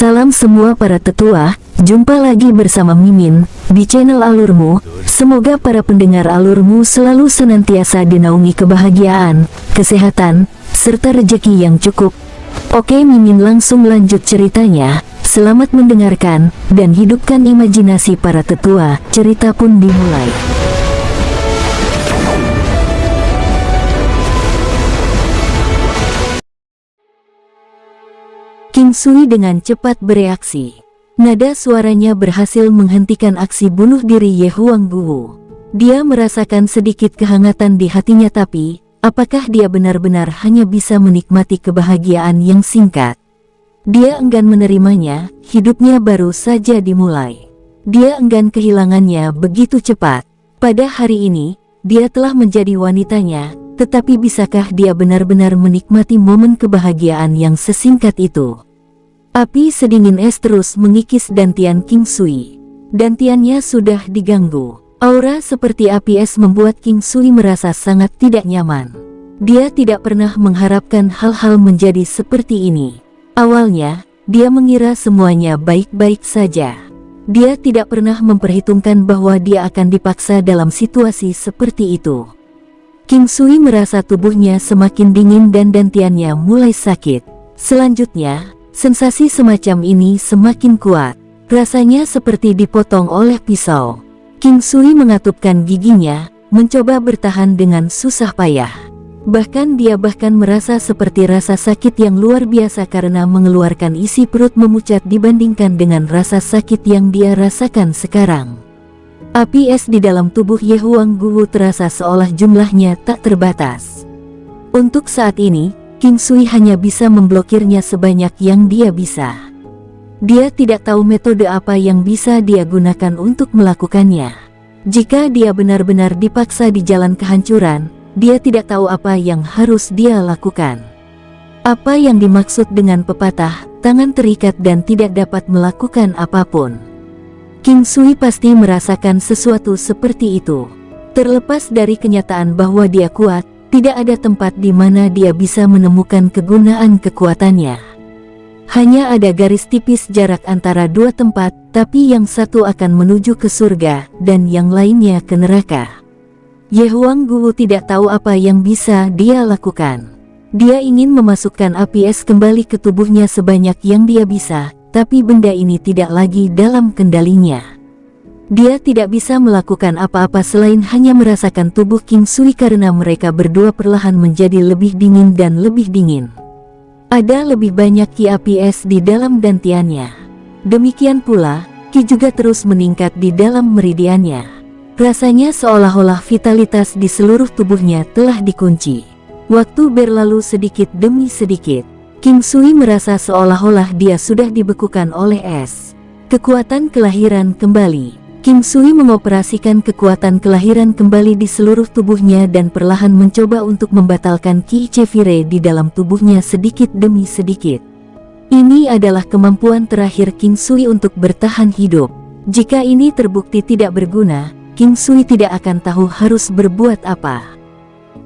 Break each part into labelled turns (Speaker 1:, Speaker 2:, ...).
Speaker 1: Salam semua para tetua, jumpa lagi bersama Mimin di channel Alurmu. Semoga para pendengar Alurmu selalu senantiasa dinaungi kebahagiaan, kesehatan, serta rezeki yang cukup. Oke, Mimin langsung lanjut ceritanya. Selamat mendengarkan dan hidupkan imajinasi para tetua. Cerita pun dimulai. King Sui dengan cepat bereaksi. Nada suaranya berhasil menghentikan aksi bunuh diri Ye Huangguo. Dia merasakan sedikit kehangatan di hatinya, tapi apakah dia benar-benar hanya bisa menikmati kebahagiaan yang singkat? Dia enggan menerimanya, hidupnya baru saja dimulai. Dia enggan kehilangannya begitu cepat. Pada hari ini, dia telah menjadi wanitanya, tetapi bisakah dia benar-benar menikmati momen kebahagiaan yang sesingkat itu? Api sedingin es terus mengikis dantian King Sui. Dantiannya sudah diganggu. Aura seperti api es membuat King Sui merasa sangat tidak nyaman. Dia tidak pernah mengharapkan hal-hal menjadi seperti ini. Awalnya, dia mengira semuanya baik-baik saja. Dia tidak pernah memperhitungkan bahwa dia akan dipaksa dalam situasi seperti itu. King Sui merasa tubuhnya semakin dingin dan dantiannya mulai sakit. Selanjutnya, sensasi semacam ini semakin kuat. Rasanya seperti dipotong oleh pisau. King Sui mengatupkan giginya, mencoba bertahan dengan susah payah. Bahkan dia merasa seperti rasa sakit yang luar biasa karena mengeluarkan isi perut memucat dibandingkan dengan rasa sakit yang dia rasakan sekarang. Api es di dalam tubuh Ye Huangguo terasa seolah jumlahnya tak terbatas. Untuk saat ini, King Sui hanya bisa memblokirnya sebanyak yang dia bisa. Dia tidak tahu metode apa yang bisa dia gunakan untuk melakukannya. Jika dia benar-benar dipaksa di jalan kehancuran, dia tidak tahu apa yang harus dia lakukan. Apa yang dimaksud dengan pepatah, tangan terikat dan tidak dapat melakukan apapun? King Sui pasti merasakan sesuatu seperti itu. Terlepas dari kenyataan bahwa dia kuat, tidak ada tempat di mana dia bisa menemukan kegunaan kekuatannya. Hanya ada garis tipis jarak antara dua tempat, tapi yang satu akan menuju ke surga, dan yang lainnya ke neraka. Ye Huangguo tidak tahu apa yang bisa dia lakukan. Dia ingin memasukkan api es kembali ke tubuhnya sebanyak yang dia bisa, tapi benda ini tidak lagi dalam kendalinya. Dia tidak bisa melakukan apa-apa selain hanya merasakan tubuh King Sui karena mereka berdua perlahan menjadi lebih dingin dan lebih dingin. Ada lebih banyak ki api es di dalam dantiannya. Demikian pula, ki juga terus meningkat di dalam meridiannya. Rasanya seolah-olah vitalitas di seluruh tubuhnya telah dikunci. Waktu berlalu sedikit demi sedikit. King Sui merasa seolah-olah dia sudah dibekukan oleh es. Kekuatan kelahiran kembali. King Sui mengoperasikan kekuatan kelahiran kembali di seluruh tubuhnya dan perlahan mencoba untuk membatalkan Ki Chevire di dalam tubuhnya sedikit demi sedikit. Ini adalah kemampuan terakhir King Sui untuk bertahan hidup. Jika ini terbukti tidak berguna, King Sui tidak akan tahu harus berbuat apa.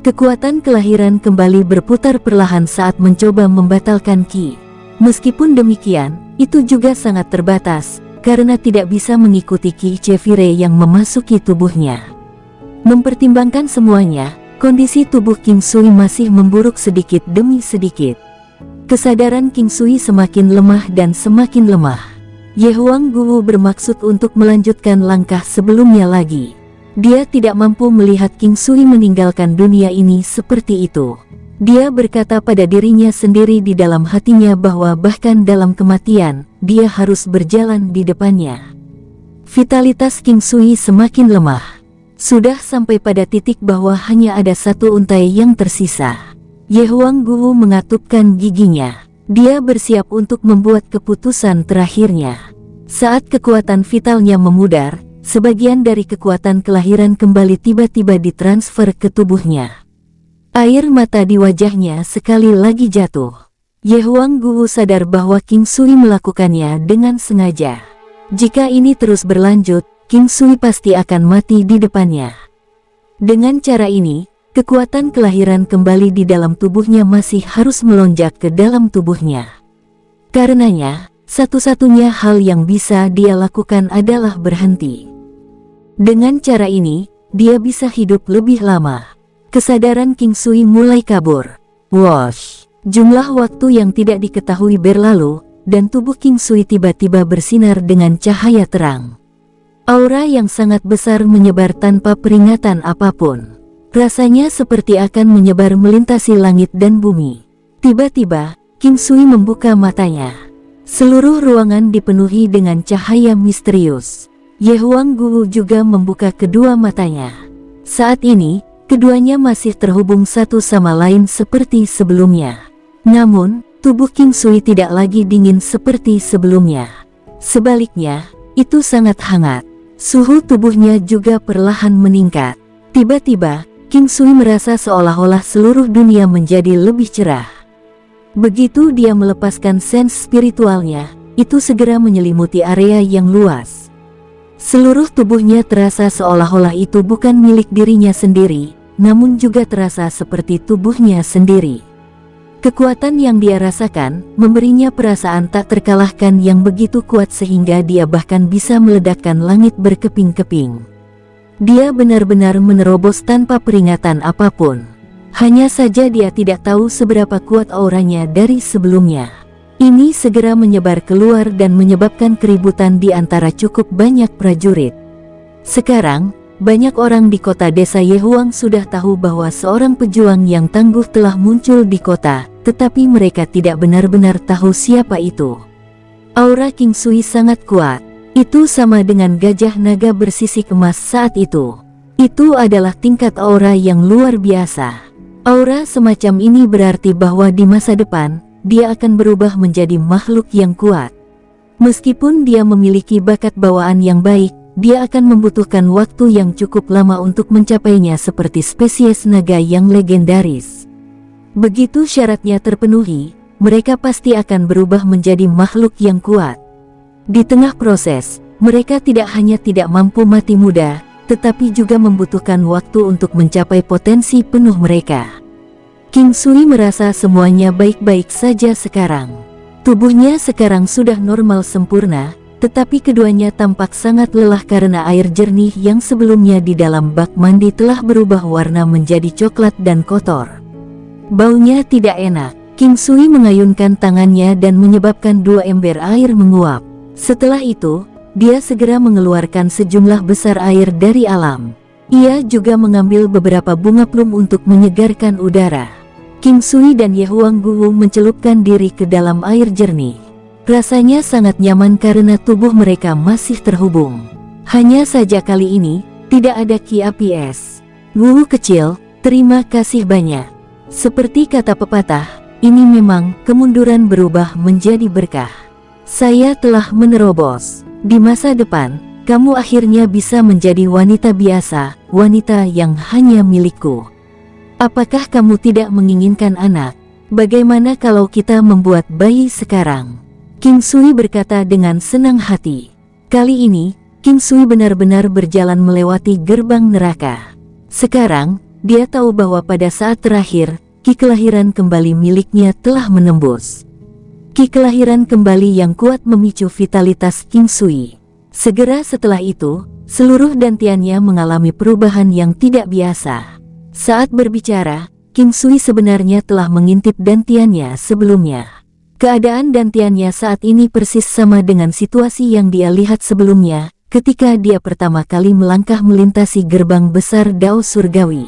Speaker 1: Kekuatan kelahiran kembali berputar perlahan saat mencoba membatalkan Ki. Meskipun demikian, itu juga sangat terbatas, karena tidak bisa mengikuti Ki Chevire yang memasuki tubuhnya. Mempertimbangkan semuanya, kondisi tubuh King Sui masih memburuk sedikit demi sedikit. Kesadaran King Sui semakin lemah dan semakin lemah. Ye Huangguo bermaksud untuk melanjutkan langkah sebelumnya lagi. Dia tidak mampu melihat King Sui meninggalkan dunia ini seperti itu. Dia berkata pada dirinya sendiri di dalam hatinya bahwa bahkan dalam kematian, dia harus berjalan di depannya. Vitalitas King Sui semakin lemah. Sudah sampai pada titik bahwa hanya ada satu untai yang tersisa. Ye Huangguo mengatupkan giginya. Dia bersiap untuk membuat keputusan terakhirnya. Saat kekuatan vitalnya memudar, sebagian dari kekuatan kelahiran kembali tiba-tiba ditransfer ke tubuhnya. Air mata di wajahnya sekali lagi jatuh. Ye Huangguo sadar bahwa King Sui melakukannya dengan sengaja. Jika ini terus berlanjut, King Sui pasti akan mati di depannya. Dengan cara ini, kekuatan kelahiran kembali di dalam tubuhnya masih harus melonjak ke dalam tubuhnya. Karenanya, satu-satunya hal yang bisa dia lakukan adalah berhenti. Dengan cara ini, dia bisa hidup lebih lama. Kesadaran King Sui mulai kabur. Wosh! Jumlah waktu yang tidak diketahui berlalu, dan tubuh King Sui tiba-tiba bersinar dengan cahaya terang. Aura yang sangat besar menyebar tanpa peringatan apapun. Rasanya seperti akan menyebar melintasi langit dan bumi. Tiba-tiba, King Sui membuka matanya. Seluruh ruangan dipenuhi dengan cahaya misterius. Ye Huangguo juga membuka kedua matanya. Saat ini, keduanya masih terhubung satu sama lain seperti sebelumnya. Namun, tubuh King Sui tidak lagi dingin seperti sebelumnya. Sebaliknya, itu sangat hangat. Suhu tubuhnya juga perlahan meningkat. Tiba-tiba, King Sui merasa seolah-olah seluruh dunia menjadi lebih cerah. Begitu dia melepaskan sense spiritualnya, itu segera menyelimuti area yang luas. Seluruh tubuhnya terasa seolah-olah itu bukan milik dirinya sendiri, namun juga terasa seperti tubuhnya sendiri. Kekuatan yang dia rasakan memberinya perasaan tak terkalahkan yang begitu kuat sehingga dia bahkan bisa meledakkan langit berkeping-keping. Dia benar-benar menerobos tanpa peringatan apapun. Hanya saja dia tidak tahu seberapa kuat auranya dari sebelumnya. Ini segera menyebar keluar dan menyebabkan keributan di antara cukup banyak prajurit. Sekarang, banyak orang di kota desa Yehuang sudah tahu bahwa seorang pejuang yang tangguh telah muncul di kota, tetapi mereka tidak benar-benar tahu siapa itu. Aura King Sui sangat kuat. Itu sama dengan gajah naga bersisik emas saat itu. Itu adalah tingkat aura yang luar biasa. Aura semacam ini berarti bahwa di masa depan, dia akan berubah menjadi makhluk yang kuat. Meskipun dia memiliki bakat bawaan yang baik, dia akan membutuhkan waktu yang cukup lama untuk mencapainya seperti spesies naga yang legendaris. Begitu syaratnya terpenuhi, mereka pasti akan berubah menjadi makhluk yang kuat. Di tengah proses, mereka tidak hanya tidak mampu mati muda, tetapi juga membutuhkan waktu untuk mencapai potensi penuh mereka. King Sui merasa semuanya baik-baik saja sekarang. Tubuhnya sekarang sudah normal sempurna, tetapi keduanya tampak sangat lelah karena air jernih yang sebelumnya di dalam bak mandi telah berubah warna menjadi coklat dan kotor. Baunya tidak enak. King Sui mengayunkan tangannya dan menyebabkan 2 ember air menguap. Setelah itu, dia segera mengeluarkan sejumlah besar air dari alam. Ia juga mengambil beberapa bunga plum untuk menyegarkan udara. King Sui dan Ye Huangguo mencelupkan diri ke dalam air jernih. Rasanya sangat nyaman karena tubuh mereka masih terhubung. Hanya saja kali ini, tidak ada ki api es. Guwu kecil, terima kasih banyak. Seperti kata pepatah, ini memang kemunduran berubah menjadi berkah. Saya telah menerobos. Di masa depan, kamu akhirnya bisa menjadi wanita biasa, wanita yang hanya milikku. Apakah kamu tidak menginginkan anak? Bagaimana kalau kita membuat bayi sekarang? King Sui berkata dengan senang hati. Kali ini, King Sui benar-benar berjalan melewati gerbang neraka. Sekarang, dia tahu bahwa pada saat terakhir, ki kelahiran kembali miliknya telah menembus. Ki kelahiran kembali yang kuat memicu vitalitas King Sui. Segera setelah itu, seluruh dantiannya mengalami perubahan yang tidak biasa. Saat berbicara, King Sui sebenarnya telah mengintip dantiannya sebelumnya. Keadaan dantiannya saat ini persis sama dengan situasi yang dia lihat sebelumnya, ketika dia pertama kali melangkah melintasi gerbang besar Dao Surgawi.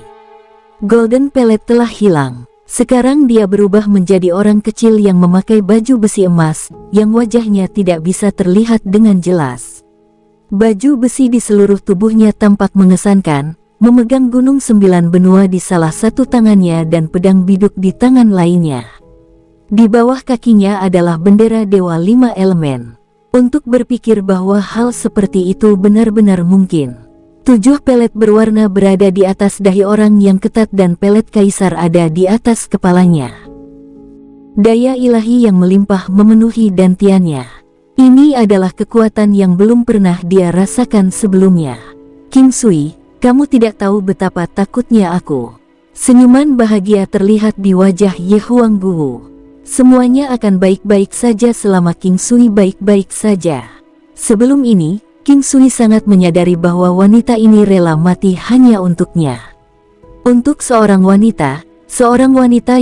Speaker 1: Golden Pellet telah hilang. Sekarang dia berubah menjadi orang kecil yang memakai baju besi emas, yang wajahnya tidak bisa terlihat dengan jelas. Baju besi di seluruh tubuhnya tampak mengesankan, memegang gunung 9 benua di salah satu tangannya dan pedang biduk di tangan lainnya. Di bawah kakinya adalah bendera Dewa 5 Elemen. Untuk berpikir bahwa hal seperti itu benar-benar mungkin. 7 pelet berwarna berada di atas dahi orang yang ketat dan pelet kaisar ada di atas kepalanya. Daya ilahi yang melimpah memenuhi dantiannya. Ini adalah kekuatan yang belum pernah dia rasakan sebelumnya. King Sui, kamu tidak tahu betapa takutnya aku. Senyuman bahagia terlihat di wajah Ye Huangguo. Semuanya akan baik-baik saja selama King Sui baik-baik saja. Sebelum ini, King Sui sangat menyadari bahwa wanita ini rela mati hanya untuknya. Untuk seorang wanita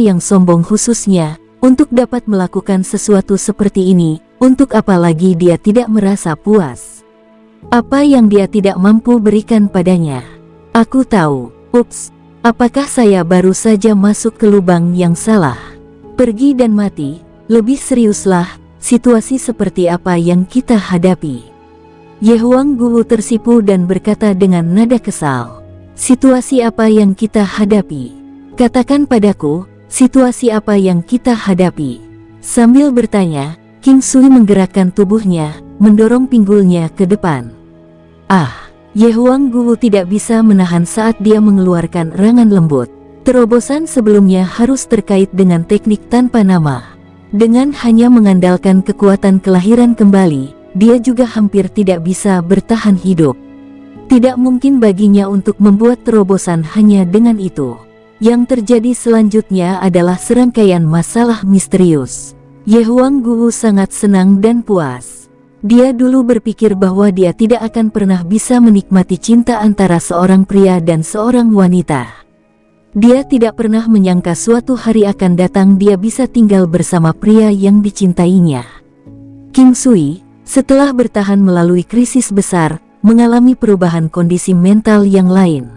Speaker 1: yang sombong khususnya, untuk dapat melakukan sesuatu seperti ini, untuk apa lagi dia tidak merasa puas? Apa yang dia tidak mampu berikan padanya? Aku tahu, ups, apakah saya baru saja masuk ke lubang yang salah? Pergi dan mati, lebih seriuslah, situasi seperti apa yang kita hadapi? Ye Huang Guwu tersipu dan berkata dengan nada kesal. Situasi apa yang kita hadapi? Katakan padaku, situasi apa yang kita hadapi? Sambil bertanya, King Sui menggerakkan tubuhnya, mendorong pinggulnya ke depan. Ye Huang Guwu tidak bisa menahan saat dia mengeluarkan erangan lembut. Terobosan sebelumnya harus terkait dengan teknik tanpa nama. Dengan hanya mengandalkan kekuatan kelahiran kembali, dia juga hampir tidak bisa bertahan hidup. Tidak mungkin baginya untuk membuat terobosan hanya dengan itu. Yang terjadi selanjutnya adalah serangkaian masalah misterius. Ye Huang Guwu sangat senang dan puas. Dia dulu berpikir bahwa dia tidak akan pernah bisa menikmati cinta antara seorang pria dan seorang wanita. Dia tidak pernah menyangka suatu hari akan datang dia bisa tinggal bersama pria yang dicintainya. King Sui, setelah bertahan melalui krisis besar, mengalami perubahan kondisi mental yang lain.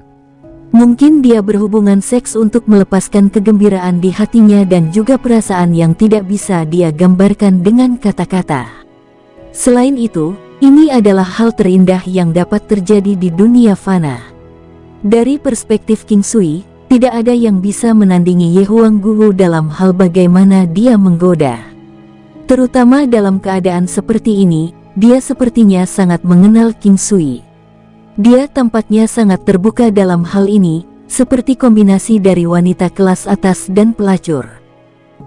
Speaker 1: Mungkin dia berhubungan seks untuk melepaskan kegembiraan di hatinya dan juga perasaan yang tidak bisa dia gambarkan dengan kata-kata. Selain itu, ini adalah hal terindah yang dapat terjadi di dunia fana. Dari perspektif King Sui, tidak ada yang bisa menandingi Ye Huang Guwu dalam hal bagaimana dia menggoda. Terutama dalam keadaan seperti ini, dia sepertinya sangat mengenal King Sui. Dia tampaknya sangat terbuka dalam hal ini, seperti kombinasi dari wanita kelas atas dan pelacur.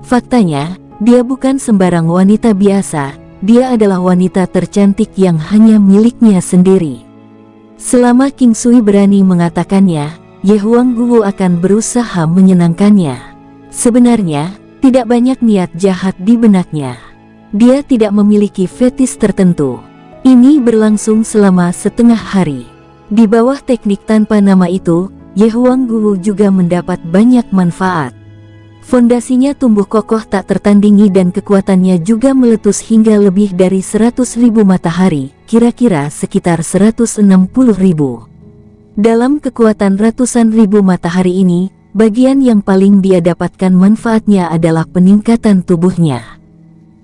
Speaker 1: Faktanya, dia bukan sembarang wanita biasa, dia adalah wanita tercantik yang hanya miliknya sendiri. Selama King Sui berani mengatakannya, Ye Huang Guwu akan berusaha menyenangkannya. Sebenarnya, tidak banyak niat jahat di benaknya. Dia tidak memiliki fetis tertentu. Ini berlangsung selama setengah hari. Di bawah teknik tanpa nama itu, Ye Huang Guwu juga mendapat banyak manfaat. Fondasinya tumbuh kokoh tak tertandingi dan kekuatannya juga meletus hingga lebih dari 100.000 matahari, kira-kira sekitar 160.000. Dalam kekuatan ratusan ribu matahari ini, bagian yang paling dia dapatkan manfaatnya adalah peningkatan tubuhnya.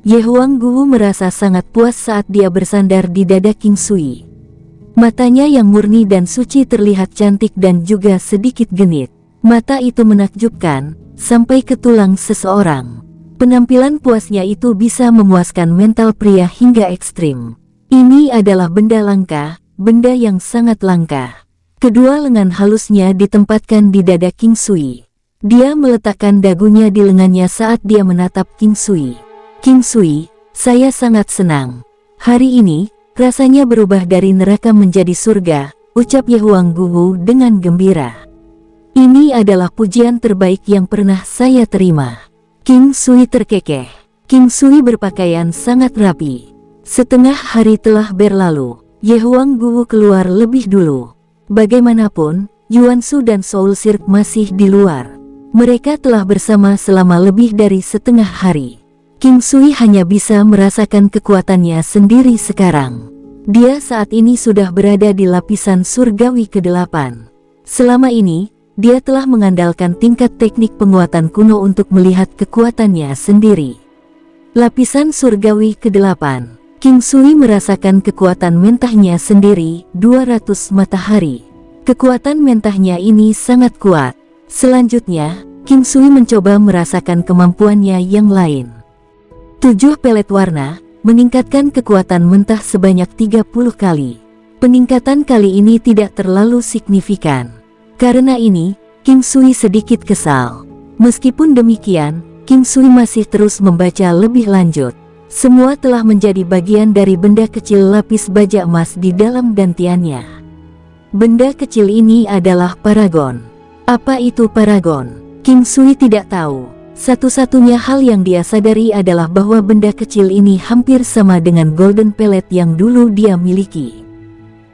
Speaker 1: Ye Huang Guwu merasa sangat puas saat dia bersandar di dada King Sui. Matanya yang murni dan suci terlihat cantik dan juga sedikit genit. Mata itu menakjubkan, sampai ke tulang seseorang. Penampilan puasnya itu bisa memuaskan mental pria hingga ekstrim. Ini adalah benda langka, benda yang sangat langka. Kedua lengan halusnya ditempatkan di dada King Sui. Dia meletakkan dagunya di lengannya saat dia menatap King Sui. King Sui, saya sangat senang. Hari ini, rasanya berubah dari neraka menjadi surga, ucap Ye Huang Guwu dengan gembira. Ini adalah pujian terbaik yang pernah saya terima. King Sui terkekeh. King Sui berpakaian sangat rapi. Setengah hari telah berlalu. Ye Huang Guwu keluar lebih dulu. Bagaimanapun, Yuan Shu dan Soul Sirk masih di luar. Mereka telah bersama selama lebih dari setengah hari. King Sui hanya bisa merasakan kekuatannya sendiri sekarang. Dia saat ini sudah berada di lapisan surgawi ke-8. Selama ini, dia telah mengandalkan tingkat teknik penguatan kuno untuk melihat kekuatannya sendiri. Lapisan surgawi ke-8. King Sui merasakan kekuatan mentahnya sendiri, 200 matahari. Kekuatan mentahnya ini sangat kuat. Selanjutnya, King Sui mencoba merasakan kemampuannya yang lain. 7 pelet warna, meningkatkan kekuatan mentah sebanyak 30 kali. Peningkatan kali ini tidak terlalu signifikan. Karena ini, King Sui sedikit kesal. Meskipun demikian, King Sui masih terus membaca lebih lanjut. Semua telah menjadi bagian dari benda kecil lapis baja emas di dalam gantiannya. Benda kecil ini adalah paragon. Apa itu paragon? King Sui tidak tahu. Satu-satunya hal yang dia sadari adalah bahwa benda kecil ini hampir sama dengan Golden Pellet yang dulu dia miliki.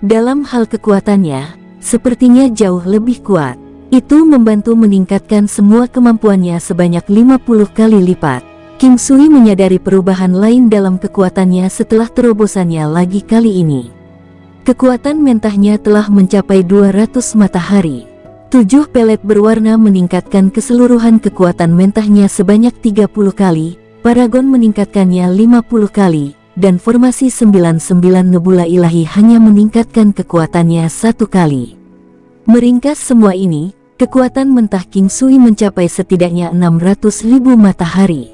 Speaker 1: Dalam hal kekuatannya, sepertinya jauh lebih kuat. Itu membantu meningkatkan semua kemampuannya sebanyak 50 kali lipat. King Sui menyadari perubahan lain dalam kekuatannya setelah terobosannya lagi kali ini. Kekuatan mentahnya telah mencapai 200 matahari. 7 pelet berwarna meningkatkan keseluruhan kekuatan mentahnya sebanyak 30 kali, Paragon meningkatkannya 50 kali, dan formasi 99 nebula ilahi hanya meningkatkan kekuatannya 1 kali. Meringkas semua ini, kekuatan mentah King Sui mencapai setidaknya 600.000 matahari.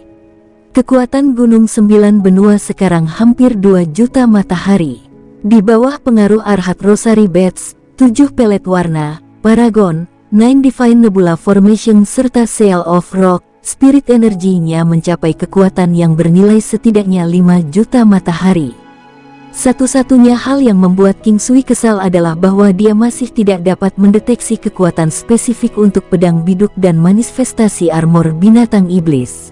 Speaker 1: Kekuatan Gunung 9 Benua sekarang hampir 2 juta matahari. Di bawah pengaruh Arhat Rosary Bats, 7 pelet warna, Paragon, 9 Divine Nebula Formation serta Seal of Rock, spirit energinya mencapai kekuatan yang bernilai setidaknya 5 juta matahari. Satu-satunya hal yang membuat King Sui kesal adalah bahwa dia masih tidak dapat mendeteksi kekuatan spesifik untuk pedang biduk dan manifestasi armor binatang iblis.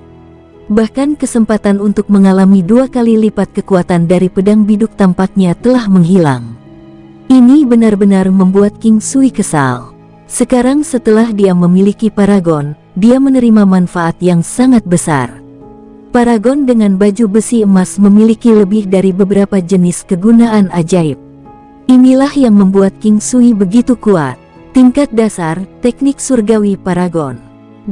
Speaker 1: Bahkan kesempatan untuk mengalami 2 kali lipat kekuatan dari pedang biduk tampaknya telah menghilang. Ini benar-benar membuat King Sui kesal. Sekarang setelah dia memiliki Paragon, dia menerima manfaat yang sangat besar. Paragon dengan baju besi emas memiliki lebih dari beberapa jenis kegunaan ajaib. Inilah yang membuat King Sui begitu kuat. Tingkat dasar, teknik surgawi Paragon.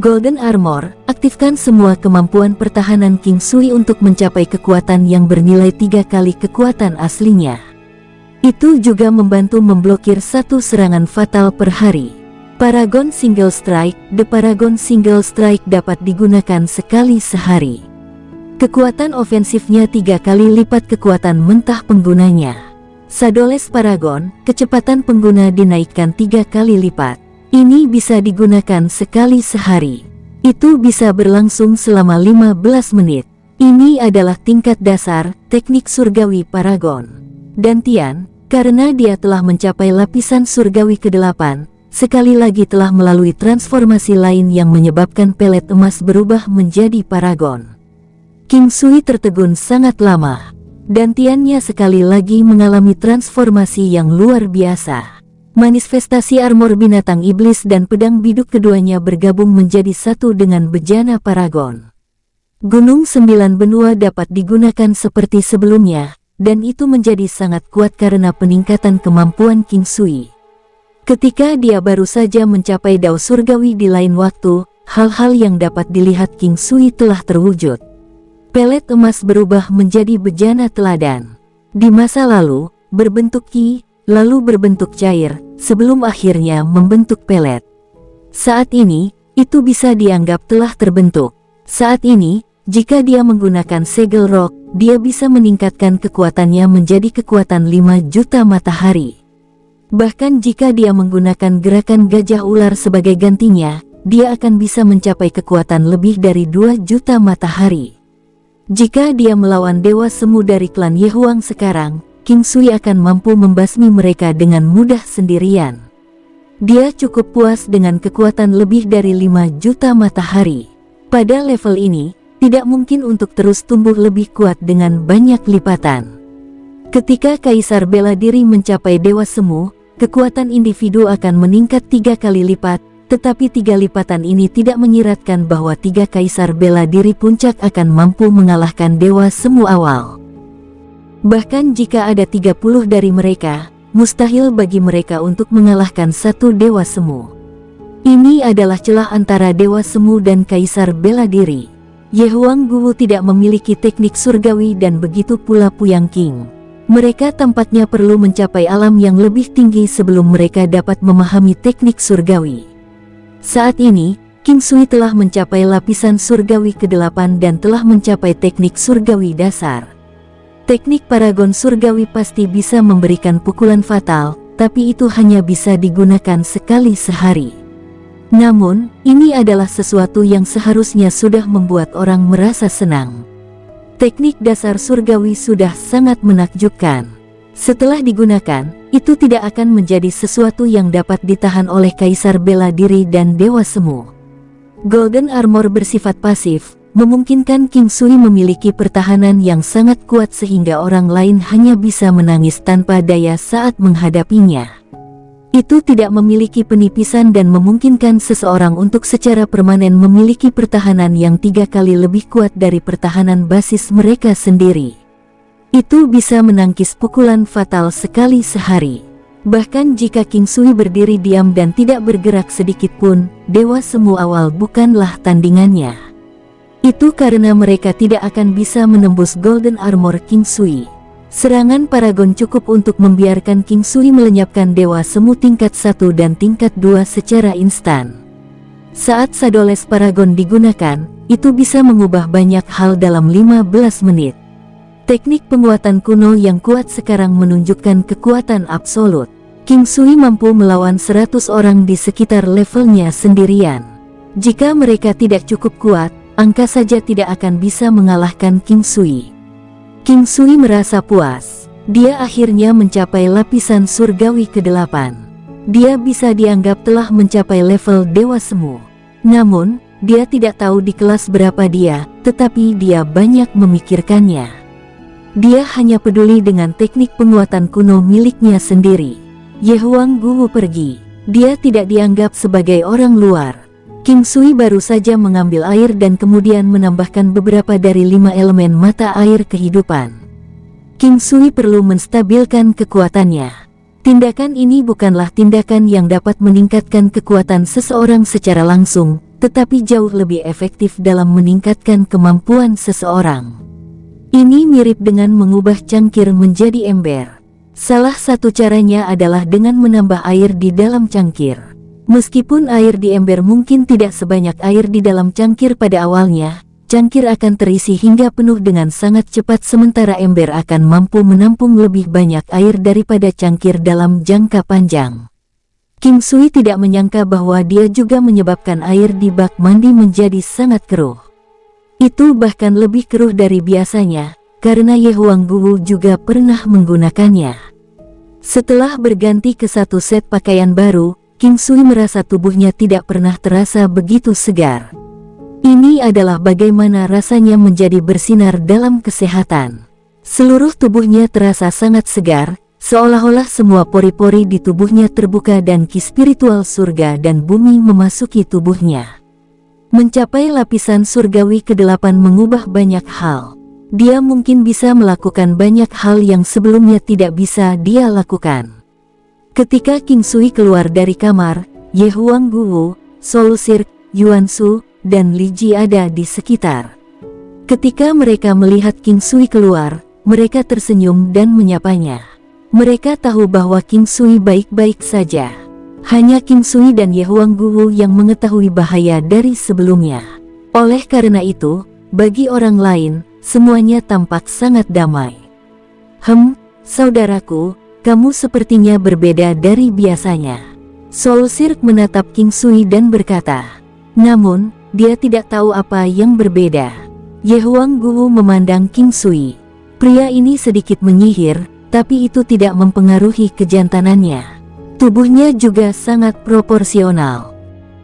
Speaker 1: Golden Armor, aktifkan semua kemampuan pertahanan King Sui untuk mencapai kekuatan yang bernilai 3 kali kekuatan aslinya. Itu juga membantu memblokir 1 serangan fatal per hari. Paragon Single Strike, The Paragon Single Strike dapat digunakan sekali sehari. Kekuatan ofensifnya 3 kali lipat kekuatan mentah penggunanya. Shadow-less Paragon, kecepatan pengguna dinaikkan 3 kali lipat. Ini bisa digunakan sekali sehari. Itu bisa berlangsung selama 15 menit. Ini adalah tingkat dasar, teknik surgawi Paragon. Dantian, karena dia telah mencapai lapisan surgawi ke-8, sekali lagi telah melalui transformasi lain yang menyebabkan pelet emas berubah menjadi Paragon. King Sui tertegun sangat lama. Dantiannya sekali lagi mengalami transformasi yang luar biasa. Manifestasi armor binatang iblis dan pedang biduk keduanya bergabung menjadi satu dengan bejana Paragon. Gunung 9 Benua dapat digunakan seperti sebelumnya, dan itu menjadi sangat kuat karena peningkatan kemampuan King Sui. Ketika dia baru saja mencapai dao surgawi di lain waktu, hal-hal yang dapat dilihat King Sui telah terwujud. Pelet emas berubah menjadi bejana teladan. Di masa lalu, berbentuk ki, lalu berbentuk cair, sebelum akhirnya membentuk pelet. Saat ini, itu bisa dianggap telah terbentuk. Saat ini, jika dia menggunakan segel rock, dia bisa meningkatkan kekuatannya menjadi kekuatan 5 juta matahari. Bahkan jika dia menggunakan gerakan gajah ular sebagai gantinya, dia akan bisa mencapai kekuatan lebih dari 2 juta matahari. Jika dia melawan Dewa Semu dari klan Yehuang sekarang, King Sui akan mampu membasmi mereka dengan mudah sendirian. Dia cukup puas dengan kekuatan lebih dari 5 juta matahari. Pada level ini, tidak mungkin untuk terus tumbuh lebih kuat dengan banyak lipatan. Ketika Kaisar Bela Diri mencapai Dewa Semu, kekuatan individu akan meningkat 3 kali lipat, tetapi 3 lipatan ini tidak menyiratkan bahwa 3 Kaisar Bela Diri puncak akan mampu mengalahkan Dewa Semu awal. Bahkan jika ada 30 dari mereka, mustahil bagi mereka untuk mengalahkan 1 Dewa Semu. Ini adalah celah antara Dewa Semu dan Kaisar Bela Diri. Yehuang Guwu tidak memiliki teknik surgawi dan begitu pula Puyang King. Mereka tampaknya perlu mencapai alam yang lebih tinggi sebelum mereka dapat memahami teknik surgawi. Saat ini, King Sui telah mencapai lapisan surgawi ke-8 dan telah mencapai teknik surgawi dasar. Teknik Paragon surgawi pasti bisa memberikan pukulan fatal, tapi itu hanya bisa digunakan sekali sehari. Namun, ini adalah sesuatu yang seharusnya sudah membuat orang merasa senang. Teknik dasar surgawi sudah sangat menakjubkan. Setelah digunakan, itu tidak akan menjadi sesuatu yang dapat ditahan oleh Kaisar Bela Diri dan Dewa Semu. Golden Armor bersifat pasif, memungkinkan King Sui memiliki pertahanan yang sangat kuat sehingga orang lain hanya bisa menangis tanpa daya saat menghadapinya. Itu tidak memiliki penipisan dan memungkinkan seseorang untuk secara permanen memiliki pertahanan yang 3 kali lebih kuat dari pertahanan basis mereka sendiri. Itu bisa menangkis pukulan fatal sekali sehari. Bahkan jika King Sui berdiri diam dan tidak bergerak sedikit pun, Dewa Semu awal bukanlah tandingannya. Itu karena mereka tidak akan bisa menembus Golden Armor King Sui. Serangan Paragon cukup untuk membiarkan King Sui melenyapkan Dewa Semu tingkat 1 dan tingkat 2 secara instan. Saat Shadow-less Paragon digunakan, itu bisa mengubah banyak hal dalam 15 menit. Teknik penguatan kuno yang kuat sekarang menunjukkan kekuatan absolut. King Sui mampu melawan 100 orang di sekitar levelnya sendirian. Jika mereka tidak cukup kuat, angka saja tidak akan bisa mengalahkan King Sui. King Sui merasa puas. Dia akhirnya mencapai lapisan surgawi ke-8. Dia bisa dianggap telah mencapai level Dewa Semu. Namun, dia tidak tahu di kelas berapa dia, tetapi dia banyak memikirkannya. Dia hanya peduli dengan teknik penguatan kuno miliknya sendiri. Ye Huang Guwu pergi. Dia tidak dianggap sebagai orang luar. King Sui baru saja mengambil air dan kemudian menambahkan beberapa dari 5 elemen mata air kehidupan. King Sui perlu menstabilkan kekuatannya. Tindakan ini bukanlah tindakan yang dapat meningkatkan kekuatan seseorang secara langsung, tetapi jauh lebih efektif dalam meningkatkan kemampuan seseorang. Ini mirip dengan mengubah cangkir menjadi ember. Salah satu caranya adalah dengan menambah air di dalam cangkir. Meskipun air di ember mungkin tidak sebanyak air di dalam cangkir pada awalnya, cangkir akan terisi hingga penuh dengan sangat cepat sementara ember akan mampu menampung lebih banyak air daripada cangkir dalam jangka panjang. King Sui tidak menyangka bahwa dia juga menyebabkan air di bak mandi menjadi sangat keruh. Itu bahkan lebih keruh dari biasanya, karena Ye Huang Guwu juga pernah menggunakannya. Setelah berganti ke satu set pakaian baru, King Sui merasa tubuhnya tidak pernah terasa begitu segar. Ini adalah bagaimana rasanya menjadi bersinar dalam kesehatan. Seluruh tubuhnya terasa sangat segar, seolah-olah semua pori-pori di tubuhnya terbuka dan ki spiritual surga dan bumi memasuki tubuhnya. Mencapai lapisan surgawi ke-8 mengubah banyak hal. Dia mungkin bisa melakukan banyak hal yang sebelumnya tidak bisa dia lakukan. Ketika King Sui keluar dari kamar, Ye Huang Guwu, Soul Sirk, Yuan Shu, dan Li Ji ada di sekitar. Ketika mereka melihat King Sui keluar, mereka tersenyum dan menyapanya. Mereka tahu bahwa King Sui baik-baik saja. Hanya King Sui dan Ye Huang Guwu yang mengetahui bahaya dari sebelumnya. Oleh karena itu, bagi orang lain, semuanya tampak sangat damai. Saudaraku, kamu sepertinya berbeda dari biasanya. Soul Sirk menatap King Sui dan berkata. Namun, dia tidak tahu apa yang berbeda. Ye Huang Guwu memandang King Sui. Pria ini sedikit menyihir, tapi itu tidak mempengaruhi kejantanannya. Tubuhnya juga sangat proporsional.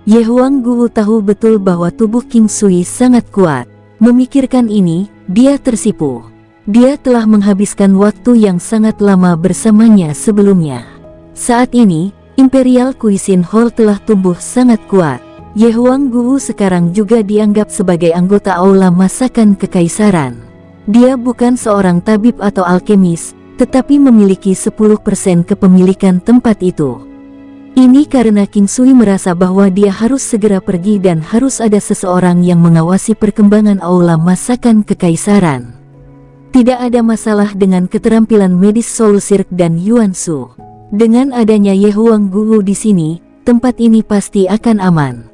Speaker 1: Ye Huang Guwu tahu betul bahwa tubuh King Sui sangat kuat. Memikirkan ini, dia tersipu. Dia telah menghabiskan waktu yang sangat lama bersamanya sebelumnya. Saat ini, Imperial Cuisine Hall telah tumbuh sangat kuat. Ye Huang Guwu sekarang juga dianggap sebagai anggota Aula Masakan Kekaisaran. Dia bukan seorang tabib atau alkemis, tetapi memiliki 10% kepemilikan tempat itu. Ini karena King Sui merasa bahwa dia harus segera pergi dan harus ada seseorang yang mengawasi perkembangan Aula Masakan Kekaisaran. Tidak ada masalah dengan keterampilan medis Soul Sirk dan Yuan Shu. Dengan adanya Ye Huang Guwu di sini, tempat ini pasti akan aman.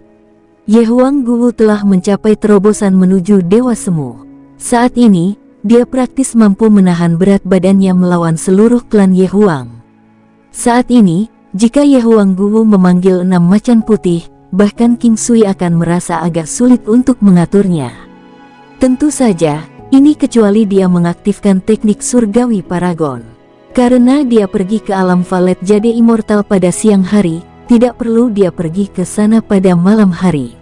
Speaker 1: Ye Huang Guwu telah mencapai terobosan menuju Dewa Semu. Saat ini, dia praktis mampu menahan berat badannya melawan seluruh klan Ye Huang. Saat ini, jika Ye Huang Guwu memanggil 6 macan putih, bahkan King Sui akan merasa agak sulit untuk mengaturnya. Tentu saja, ini kecuali dia mengaktifkan teknik surgawi Paragon. Karena dia pergi ke alam Valet Jade Immortal pada siang hari, tidak perlu dia pergi ke sana pada malam hari.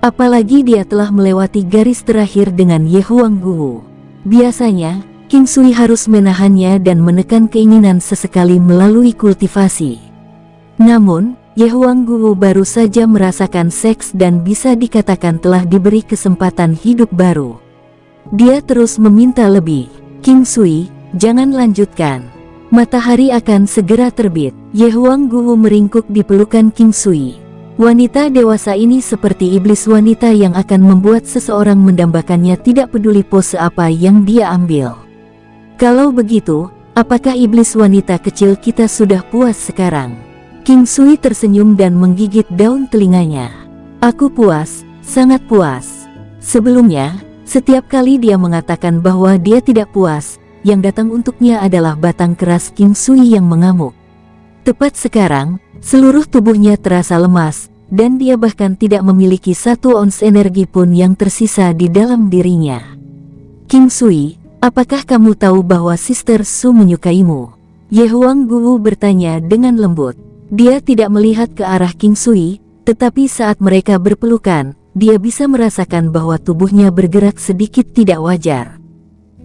Speaker 1: Apalagi dia telah melewati garis terakhir dengan Ye Huangguo. Biasanya, King Sui harus menahannya dan menekan keinginan sesekali melalui kultivasi. Namun, Ye Huangguo baru saja merasakan seks dan bisa dikatakan telah diberi kesempatan hidup baru. Dia terus meminta lebih. King Sui, jangan lanjutkan. Matahari akan segera terbit. Ye Huangguo meringkuk di pelukan King Sui. Wanita dewasa ini seperti iblis wanita yang akan membuat seseorang mendambakannya tidak peduli pose apa yang dia ambil. Kalau begitu, apakah iblis wanita kecil kita sudah puas sekarang? King Sui tersenyum dan menggigit daun telinganya. Aku puas, sangat puas. Sebelumnya, setiap kali dia mengatakan bahwa dia tidak puas, yang datang untuknya adalah batang keras King Sui yang mengamuk. Tepat sekarang, seluruh tubuhnya terasa lemas, dan dia bahkan tidak memiliki 1 ons energi pun yang tersisa di dalam dirinya. King Sui, apakah kamu tahu bahwa Sister Su menyukaimu? Ye Huangguo bertanya dengan lembut. Dia tidak melihat ke arah King Sui, tetapi saat mereka berpelukan, dia bisa merasakan bahwa tubuhnya bergerak sedikit tidak wajar.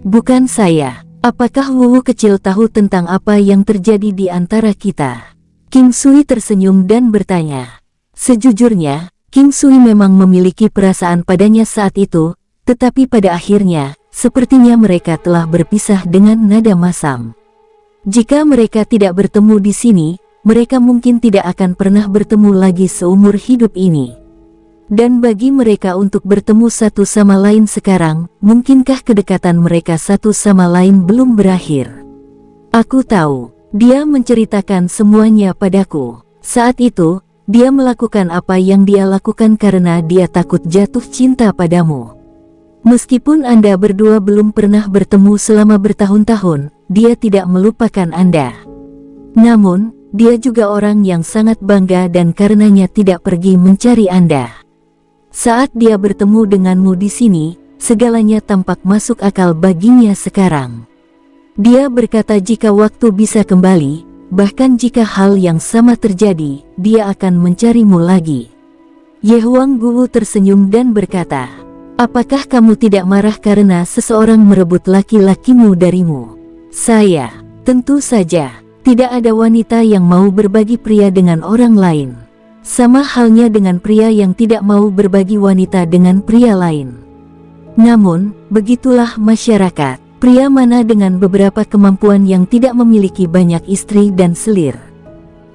Speaker 1: Bukan saya. Apakah Wuwu kecil tahu tentang apa yang terjadi di antara kita? King Sui tersenyum dan bertanya. Sejujurnya, King Sui memang memiliki perasaan padanya saat itu, tetapi pada akhirnya, sepertinya mereka telah berpisah dengan nada masam. Jika mereka tidak bertemu di sini, mereka mungkin tidak akan pernah bertemu lagi seumur hidup ini. Dan bagi mereka untuk bertemu satu sama lain sekarang, mungkinkah kedekatan mereka satu sama lain belum berakhir? Aku tahu, dia menceritakan semuanya padaku. Saat itu, dia melakukan apa yang dia lakukan karena dia takut jatuh cinta padamu. Meskipun Anda berdua belum pernah bertemu selama bertahun-tahun, dia tidak melupakan Anda. Namun, dia juga orang yang sangat bangga dan karenanya tidak pergi mencari Anda. Saat dia bertemu denganmu di sini, segalanya tampak masuk akal baginya sekarang. Dia berkata jika waktu bisa kembali, bahkan jika hal yang sama terjadi, dia akan mencarimu lagi. Ye Huangguo tersenyum dan berkata, apakah kamu tidak marah karena seseorang merebut laki-lakimu darimu? Saya, tentu saja, tidak ada wanita yang mau berbagi pria dengan orang lain. Sama halnya dengan pria yang tidak mau berbagi wanita dengan pria lain. Namun, begitulah masyarakat. Pria mana dengan beberapa kemampuan yang tidak memiliki banyak istri dan selir.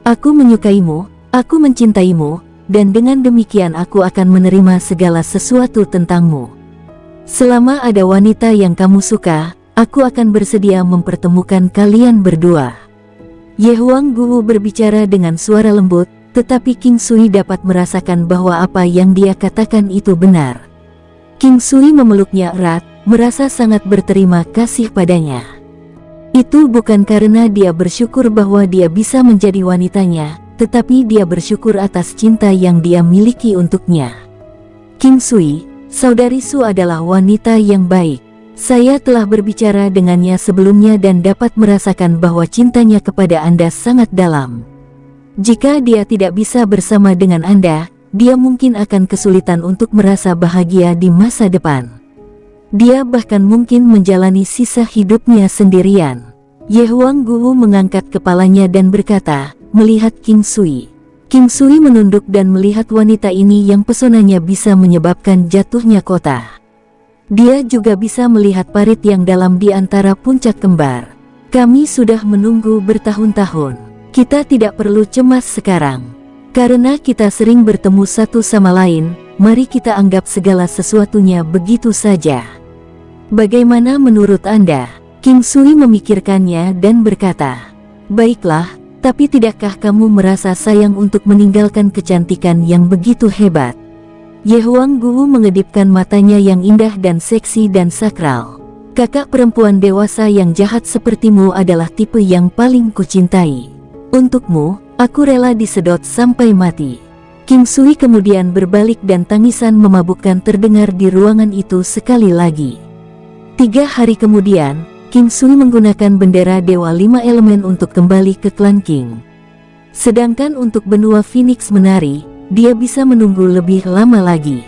Speaker 1: Aku menyukaimu, aku mencintaimu, dan dengan demikian aku akan menerima segala sesuatu tentangmu. Selama ada wanita yang kamu suka, aku akan bersedia mempertemukan kalian berdua. Ye Huangguo berbicara dengan suara lembut, tetapi King Sui dapat merasakan bahwa apa yang dia katakan itu benar. King Sui memeluknya erat, merasa sangat berterima kasih padanya. Itu bukan karena dia bersyukur bahwa dia bisa menjadi wanitanya, tetapi dia bersyukur atas cinta yang dia miliki untuknya. King Sui, saudari Su adalah wanita yang baik. Saya telah berbicara dengannya sebelumnya dan dapat merasakan bahwa cintanya kepada Anda sangat dalam. Jika dia tidak bisa bersama dengan Anda, dia mungkin akan kesulitan untuk merasa bahagia di masa depan. Dia bahkan mungkin menjalani sisa hidupnya sendirian. Ye Huangguo mengangkat kepalanya dan berkata, melihat King Sui. King Sui menunduk dan melihat wanita ini yang pesonanya bisa menyebabkan jatuhnya kota. Dia juga bisa melihat parit yang dalam di antara puncak kembar. Kami sudah menunggu bertahun-tahun. Kita tidak perlu cemas sekarang. Karena kita sering bertemu satu sama lain, mari kita anggap segala sesuatunya begitu saja. Bagaimana menurut Anda? King Sui memikirkannya dan berkata, baiklah, tapi tidakkah kamu merasa sayang untuk meninggalkan kecantikan yang begitu hebat? Ye Huangguo mengedipkan matanya yang indah dan seksi dan sakral. Kakak perempuan dewasa yang jahat sepertimu adalah tipe yang paling kucintai. Untukmu, aku rela disedot sampai mati. King Sui kemudian berbalik dan tangisan memabukkan terdengar di ruangan itu sekali lagi. 3 hari kemudian, King Sui menggunakan bendera Dewa 5 Elemen untuk kembali ke klan King. Sedangkan untuk benua Phoenix Menari, dia bisa menunggu lebih lama lagi.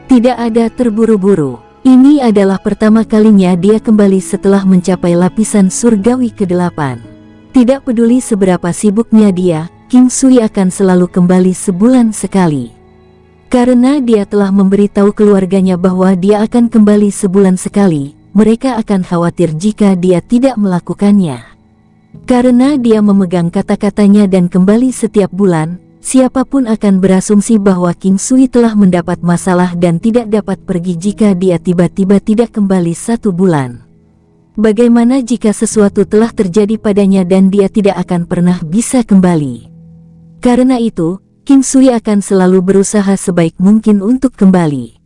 Speaker 1: Tidak ada terburu-buru. Ini adalah pertama kalinya dia kembali setelah mencapai lapisan surgawi ke-8. Tidak peduli seberapa sibuknya dia, King Sui akan selalu kembali sebulan sekali. Karena dia telah memberitahu keluarganya bahwa dia akan kembali sebulan sekali, mereka akan khawatir jika dia tidak melakukannya. Karena dia memegang kata-katanya dan kembali setiap bulan, siapapun akan berasumsi bahwa King Sui telah mendapat masalah dan tidak dapat pergi jika dia tiba-tiba tidak kembali 1 bulan. Bagaimana jika sesuatu telah terjadi padanya dan dia tidak akan pernah bisa kembali? Karena itu, King Sui akan selalu berusaha sebaik mungkin untuk kembali.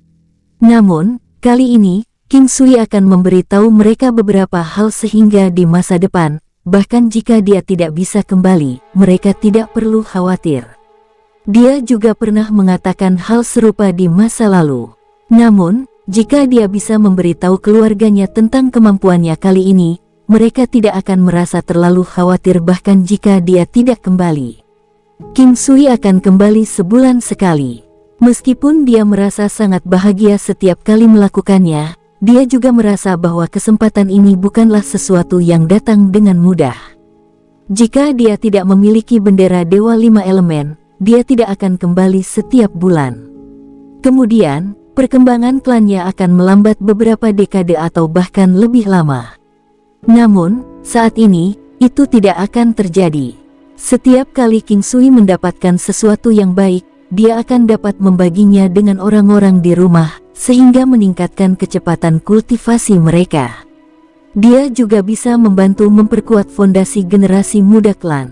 Speaker 1: Namun, kali ini, King Sui akan memberitahu mereka beberapa hal sehingga di masa depan, bahkan jika dia tidak bisa kembali, mereka tidak perlu khawatir. Dia juga pernah mengatakan hal serupa di masa lalu. Namun, jika dia bisa memberitahu keluarganya tentang kemampuannya kali ini, mereka tidak akan merasa terlalu khawatir bahkan jika dia tidak kembali. King Sui akan kembali sebulan sekali. Meskipun dia merasa sangat bahagia setiap kali melakukannya, dia juga merasa bahwa kesempatan ini bukanlah sesuatu yang datang dengan mudah. Jika dia tidak memiliki bendera Dewa 5 Elemen, dia tidak akan kembali setiap bulan. Kemudian, perkembangan klannya akan melambat beberapa dekade atau bahkan lebih lama. Namun, saat ini, itu tidak akan terjadi. Setiap kali King Sui mendapatkan sesuatu yang baik, dia akan dapat membaginya dengan orang-orang di rumah, sehingga meningkatkan kecepatan kultivasi mereka. Dia juga bisa membantu memperkuat fondasi generasi muda klan.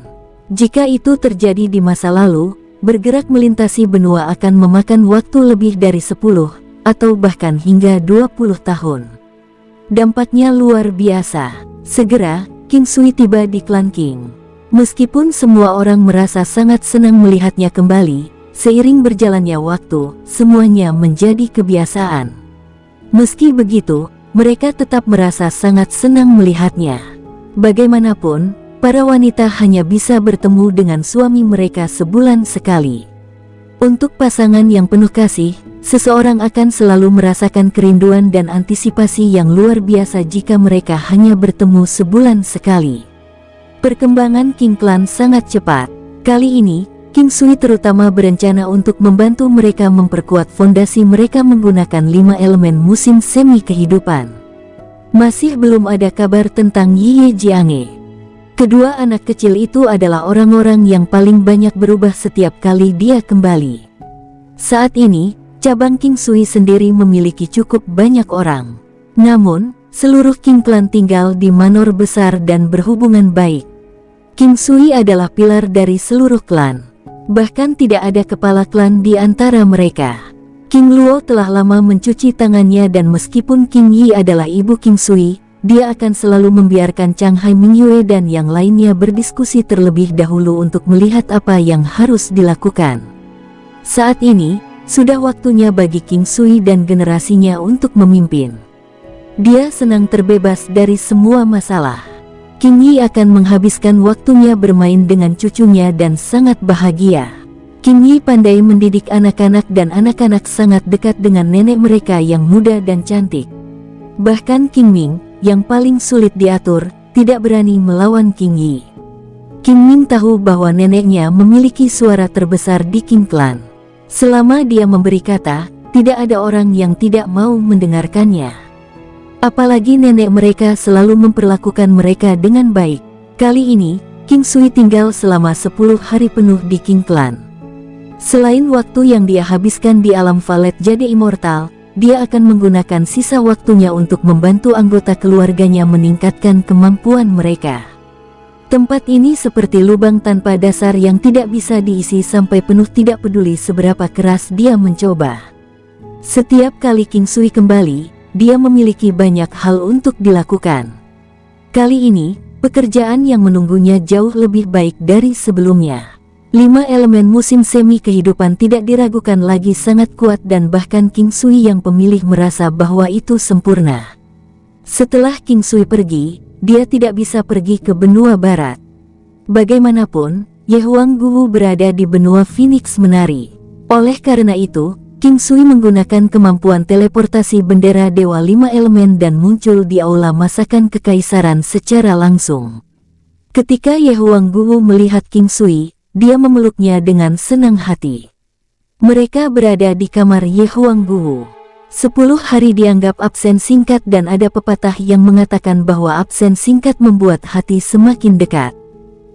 Speaker 1: Jika itu terjadi di masa lalu, bergerak melintasi benua akan memakan waktu lebih dari 10, atau bahkan hingga 20 tahun. Dampaknya luar biasa. Segera, King Sui tiba di klan King. Meskipun semua orang merasa sangat senang melihatnya kembali, seiring berjalannya waktu, semuanya menjadi kebiasaan. Meski begitu, mereka tetap merasa sangat senang melihatnya. Bagaimanapun, para wanita hanya bisa bertemu dengan suami mereka sebulan sekali. Untuk pasangan yang penuh kasih, seseorang akan selalu merasakan kerinduan dan antisipasi yang luar biasa jika mereka hanya bertemu sebulan sekali. Perkembangan King Clan sangat cepat. Kali ini, King Sui terutama berencana untuk membantu mereka memperkuat fondasi mereka menggunakan 5 elemen musim semi kehidupan. Masih belum ada kabar tentang Ye Jiange. Kedua anak kecil itu adalah orang-orang yang paling banyak berubah setiap kali dia kembali. Saat ini, cabang King Sui sendiri memiliki cukup banyak orang. Namun, seluruh King Clan tinggal di manor besar dan berhubungan baik. King Sui adalah pilar dari seluruh klan. Bahkan tidak ada kepala klan di antara mereka. King Luo telah lama mencuci tangannya dan meskipun King Yi adalah ibu King Sui, dia akan selalu membiarkan Chang Hai Mingyue dan yang lainnya berdiskusi terlebih dahulu untuk melihat apa yang harus dilakukan. Saat ini, sudah waktunya bagi King Sui dan generasinya untuk memimpin. Dia senang terbebas dari semua masalah. King Yi akan menghabiskan waktunya bermain dengan cucunya dan sangat bahagia. King Yi pandai mendidik anak-anak dan anak-anak sangat dekat dengan nenek mereka yang muda dan cantik. Bahkan King Ming, yang paling sulit diatur, tidak berani melawan King Yi. King Ming tahu bahwa neneknya memiliki suara terbesar di King Clan. Selama dia memberi kata, tidak ada orang yang tidak mau mendengarkannya. Apalagi nenek mereka selalu memperlakukan mereka dengan baik. Kali ini, King Sui tinggal selama 10 hari penuh di King Clan. Selain waktu yang dia habiskan di alam valet jadi immortal, dia akan menggunakan sisa waktunya untuk membantu anggota keluarganya meningkatkan kemampuan mereka. Tempat ini seperti lubang tanpa dasar yang tidak bisa diisi sampai penuh, tidak peduli seberapa keras dia mencoba. Setiap kali King Sui kembali, dia memiliki banyak hal untuk dilakukan. Kali ini, pekerjaan yang menunggunya jauh lebih baik dari sebelumnya. 5 elemen musim semi kehidupan tidak diragukan lagi sangat kuat dan bahkan King Sui yang pemilih merasa bahwa itu sempurna. Setelah King Sui pergi, dia tidak bisa pergi ke benua barat. Bagaimanapun, Ye Huang Guwu berada di benua Phoenix Menari. Oleh karena itu, King Sui menggunakan kemampuan teleportasi bendera Dewa Lima Elemen dan muncul di aula masakan kekaisaran secara langsung. Ketika Ye Huangguo melihat King Sui, dia memeluknya dengan senang hati. Mereka berada di kamar Ye Huangguo. 10 hari dianggap absen singkat dan ada pepatah yang mengatakan bahwa absen singkat membuat hati semakin dekat.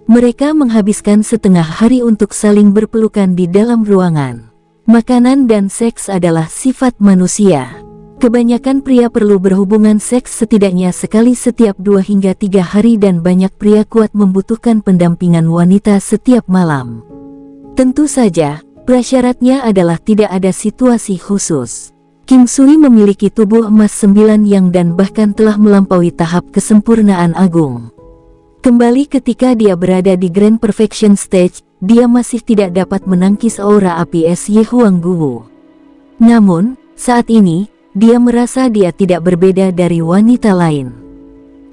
Speaker 1: Mereka menghabiskan setengah hari untuk saling berpelukan di dalam ruangan. Makanan dan seks adalah sifat manusia. Kebanyakan pria perlu berhubungan seks setidaknya sekali setiap 2 hingga 3 hari dan banyak pria kuat membutuhkan pendampingan wanita setiap malam. Tentu saja, prasyaratnya adalah tidak ada situasi khusus. King Sui memiliki tubuh emas 9 yang dan bahkan telah melampaui tahap kesempurnaan agung. Kembali ketika dia berada di Grand Perfection Stage, dia masih tidak dapat menangkis aura api es Ye Huangguo. Namun, saat ini, dia merasa dia tidak berbeda dari wanita lain.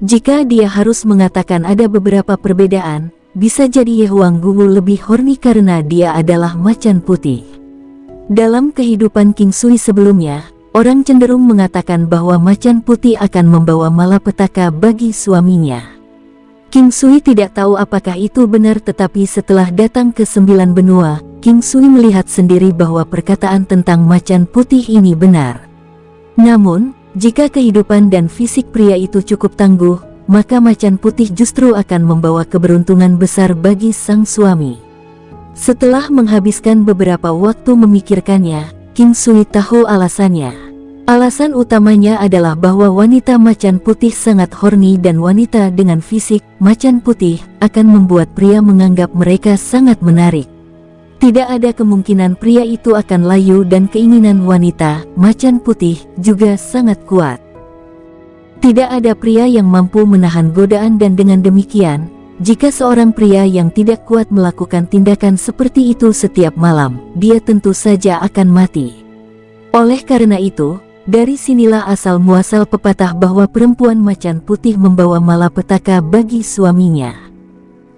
Speaker 1: Jika dia harus mengatakan ada beberapa perbedaan, bisa jadi Ye Huangguo lebih horny karena dia adalah macan putih. Dalam kehidupan King Sui sebelumnya, orang cenderung mengatakan bahwa macan putih akan membawa malapetaka bagi suaminya. King Sui tidak tahu apakah itu benar, tetapi setelah datang ke 9 benua, King Sui melihat sendiri bahwa perkataan tentang macan putih ini benar. Namun, jika kehidupan dan fisik pria itu cukup tangguh, maka macan putih justru akan membawa keberuntungan besar bagi sang suami. Setelah menghabiskan beberapa waktu memikirkannya, King Sui tahu alasannya. Alasan utamanya adalah bahwa wanita macan putih sangat horny dan wanita dengan fisik macan putih akan membuat pria menganggap mereka sangat menarik. Tidak ada kemungkinan pria itu akan layu dan keinginan wanita macan putih juga sangat kuat. Tidak ada pria yang mampu menahan godaan dan dengan demikian, jika seorang pria yang tidak kuat melakukan tindakan seperti itu setiap malam, dia tentu saja akan mati. Oleh karena itu, dari sinilah asal-muasal pepatah bahwa perempuan macan putih membawa malapetaka bagi suaminya.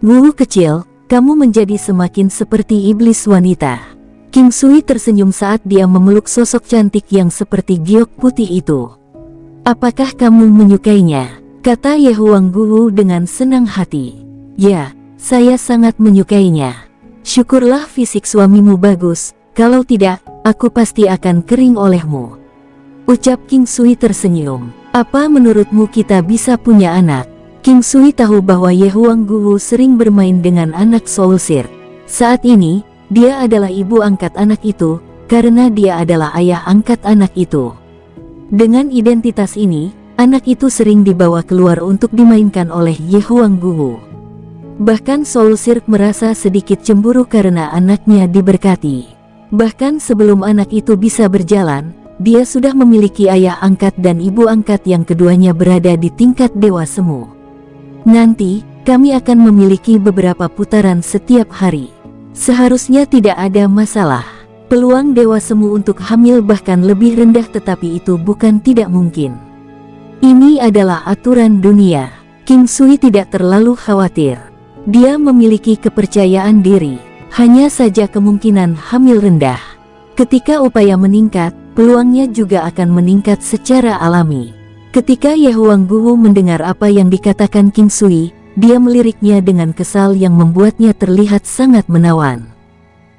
Speaker 1: Guru kecil, kamu menjadi semakin seperti iblis wanita. King Sui tersenyum saat dia memeluk sosok cantik yang seperti giok putih itu. Apakah kamu menyukainya? Kata Ye Huangguo dengan senang hati. Ya, saya sangat menyukainya. Syukurlah fisik suamimu bagus, kalau tidak, aku pasti akan kering olehmu. Ucap King Sui tersenyum. Apa menurutmu kita bisa punya anak? King Sui tahu bahwa Ye Huangguo sering bermain dengan anak Soul Sir. Saat ini, dia adalah ibu angkat anak itu, karena dia adalah ayah angkat anak itu. Dengan identitas ini, anak itu sering dibawa keluar untuk dimainkan oleh Ye Huangguo. Bahkan Soul Sir merasa sedikit cemburu karena anaknya diberkati. Bahkan sebelum anak itu bisa berjalan, dia sudah memiliki ayah angkat dan ibu angkat yang keduanya berada di tingkat dewa semu. Nanti, kami akan memiliki beberapa putaran setiap hari. Seharusnya tidak ada masalah. Peluang dewa semu untuk hamil bahkan lebih rendah, tetapi itu bukan tidak mungkin. Ini adalah aturan dunia. King Sui tidak terlalu khawatir. Dia memiliki kepercayaan diri. Hanya saja kemungkinan hamil rendah. Ketika upaya meningkat, peluangnya juga akan meningkat secara alami. Ketika Ye Huangguo mendengar apa yang dikatakan King Sui, dia meliriknya dengan kesal yang membuatnya terlihat sangat menawan.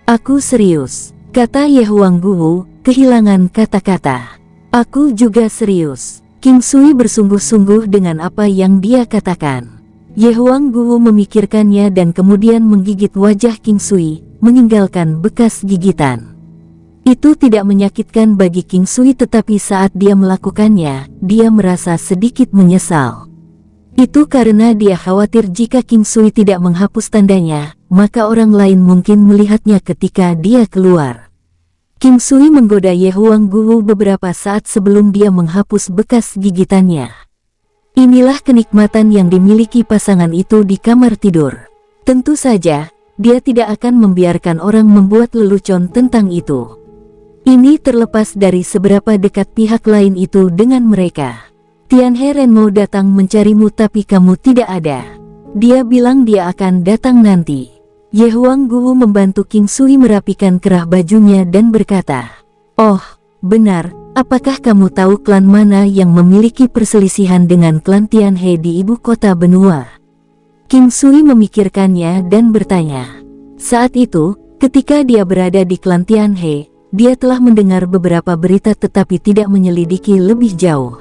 Speaker 1: Aku serius, kata Ye Huangguo, kehilangan kata-kata. Aku juga serius. King Sui bersungguh-sungguh dengan apa yang dia katakan. Ye Huangguo memikirkannya dan kemudian menggigit wajah King Sui, meninggalkan bekas gigitan. Itu tidak menyakitkan bagi King Sui, tetapi saat dia melakukannya, dia merasa sedikit menyesal. Itu karena dia khawatir jika King Sui tidak menghapus tandanya, maka orang lain mungkin melihatnya ketika dia keluar. King Sui menggoda Ye Huangguo beberapa saat sebelum dia menghapus bekas gigitannya. Inilah kenikmatan yang dimiliki pasangan itu di kamar tidur. Tentu saja, dia tidak akan membiarkan orang membuat lelucon tentang itu. Ini terlepas dari seberapa dekat pihak lain itu dengan mereka. Tianhe Renmo datang mencarimu tapi kamu tidak ada. Dia bilang dia akan datang nanti. Ye Huangguo membantu King Sui merapikan kerah bajunya dan berkata, Oh, benar. Apakah kamu tahu klan mana yang memiliki perselisihan dengan klan Tianhe di ibu kota benua? King Sui memikirkannya dan bertanya. Saat itu, ketika dia berada di klan Tianhe, dia telah mendengar beberapa berita tetapi tidak menyelidiki lebih jauh.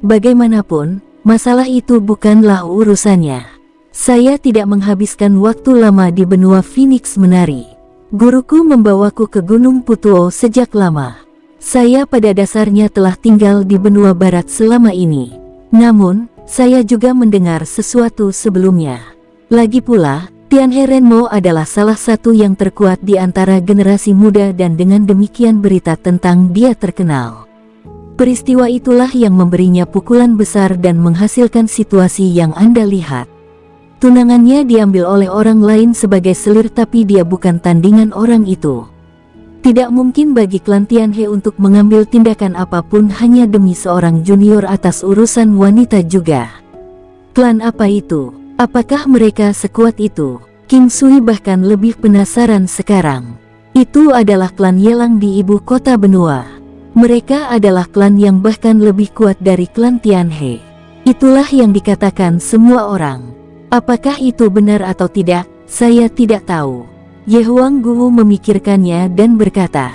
Speaker 1: Bagaimanapun, masalah itu bukanlah urusannya. Saya tidak menghabiskan waktu lama di benua Phoenix menari. Guruku membawaku ke Gunung Putuo sejak lama. Saya pada dasarnya telah tinggal di benua barat selama ini. Namun, saya juga mendengar sesuatu sebelumnya. Lagi pula, Tianhe Renmo adalah salah satu yang terkuat di antara generasi muda dan dengan demikian berita tentang dia terkenal. Peristiwa itulah yang memberinya pukulan besar dan menghasilkan situasi yang Anda lihat. Tunangannya diambil oleh orang lain sebagai selir tapi dia bukan tandingan orang itu. Tidak mungkin bagi klan Tianhe untuk mengambil tindakan apapun hanya demi seorang junior atas urusan wanita juga. Klan apa itu? Apakah mereka sekuat itu? King Sui bahkan lebih penasaran sekarang. Itu adalah klan Yelang di ibu kota benua. Mereka adalah klan yang bahkan lebih kuat dari klan Tianhe. Itulah yang dikatakan semua orang. Apakah itu benar atau tidak, saya tidak tahu. Ye Huangguo memikirkannya dan berkata,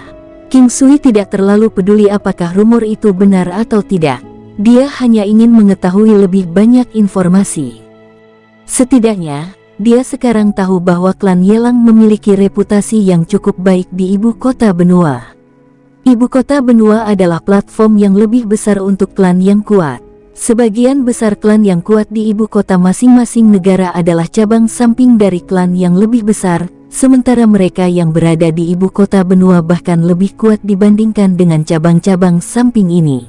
Speaker 1: King Sui tidak terlalu peduli apakah rumor itu benar atau tidak. Dia hanya ingin mengetahui lebih banyak informasi. Setidaknya, dia sekarang tahu bahwa klan Yelang memiliki reputasi yang cukup baik di ibu kota benua. Ibu kota benua adalah platform yang lebih besar untuk klan yang kuat. Sebagian besar klan yang kuat di ibu kota masing-masing negara adalah cabang samping dari klan yang lebih besar, sementara mereka yang berada di ibu kota benua bahkan lebih kuat dibandingkan dengan cabang-cabang samping ini.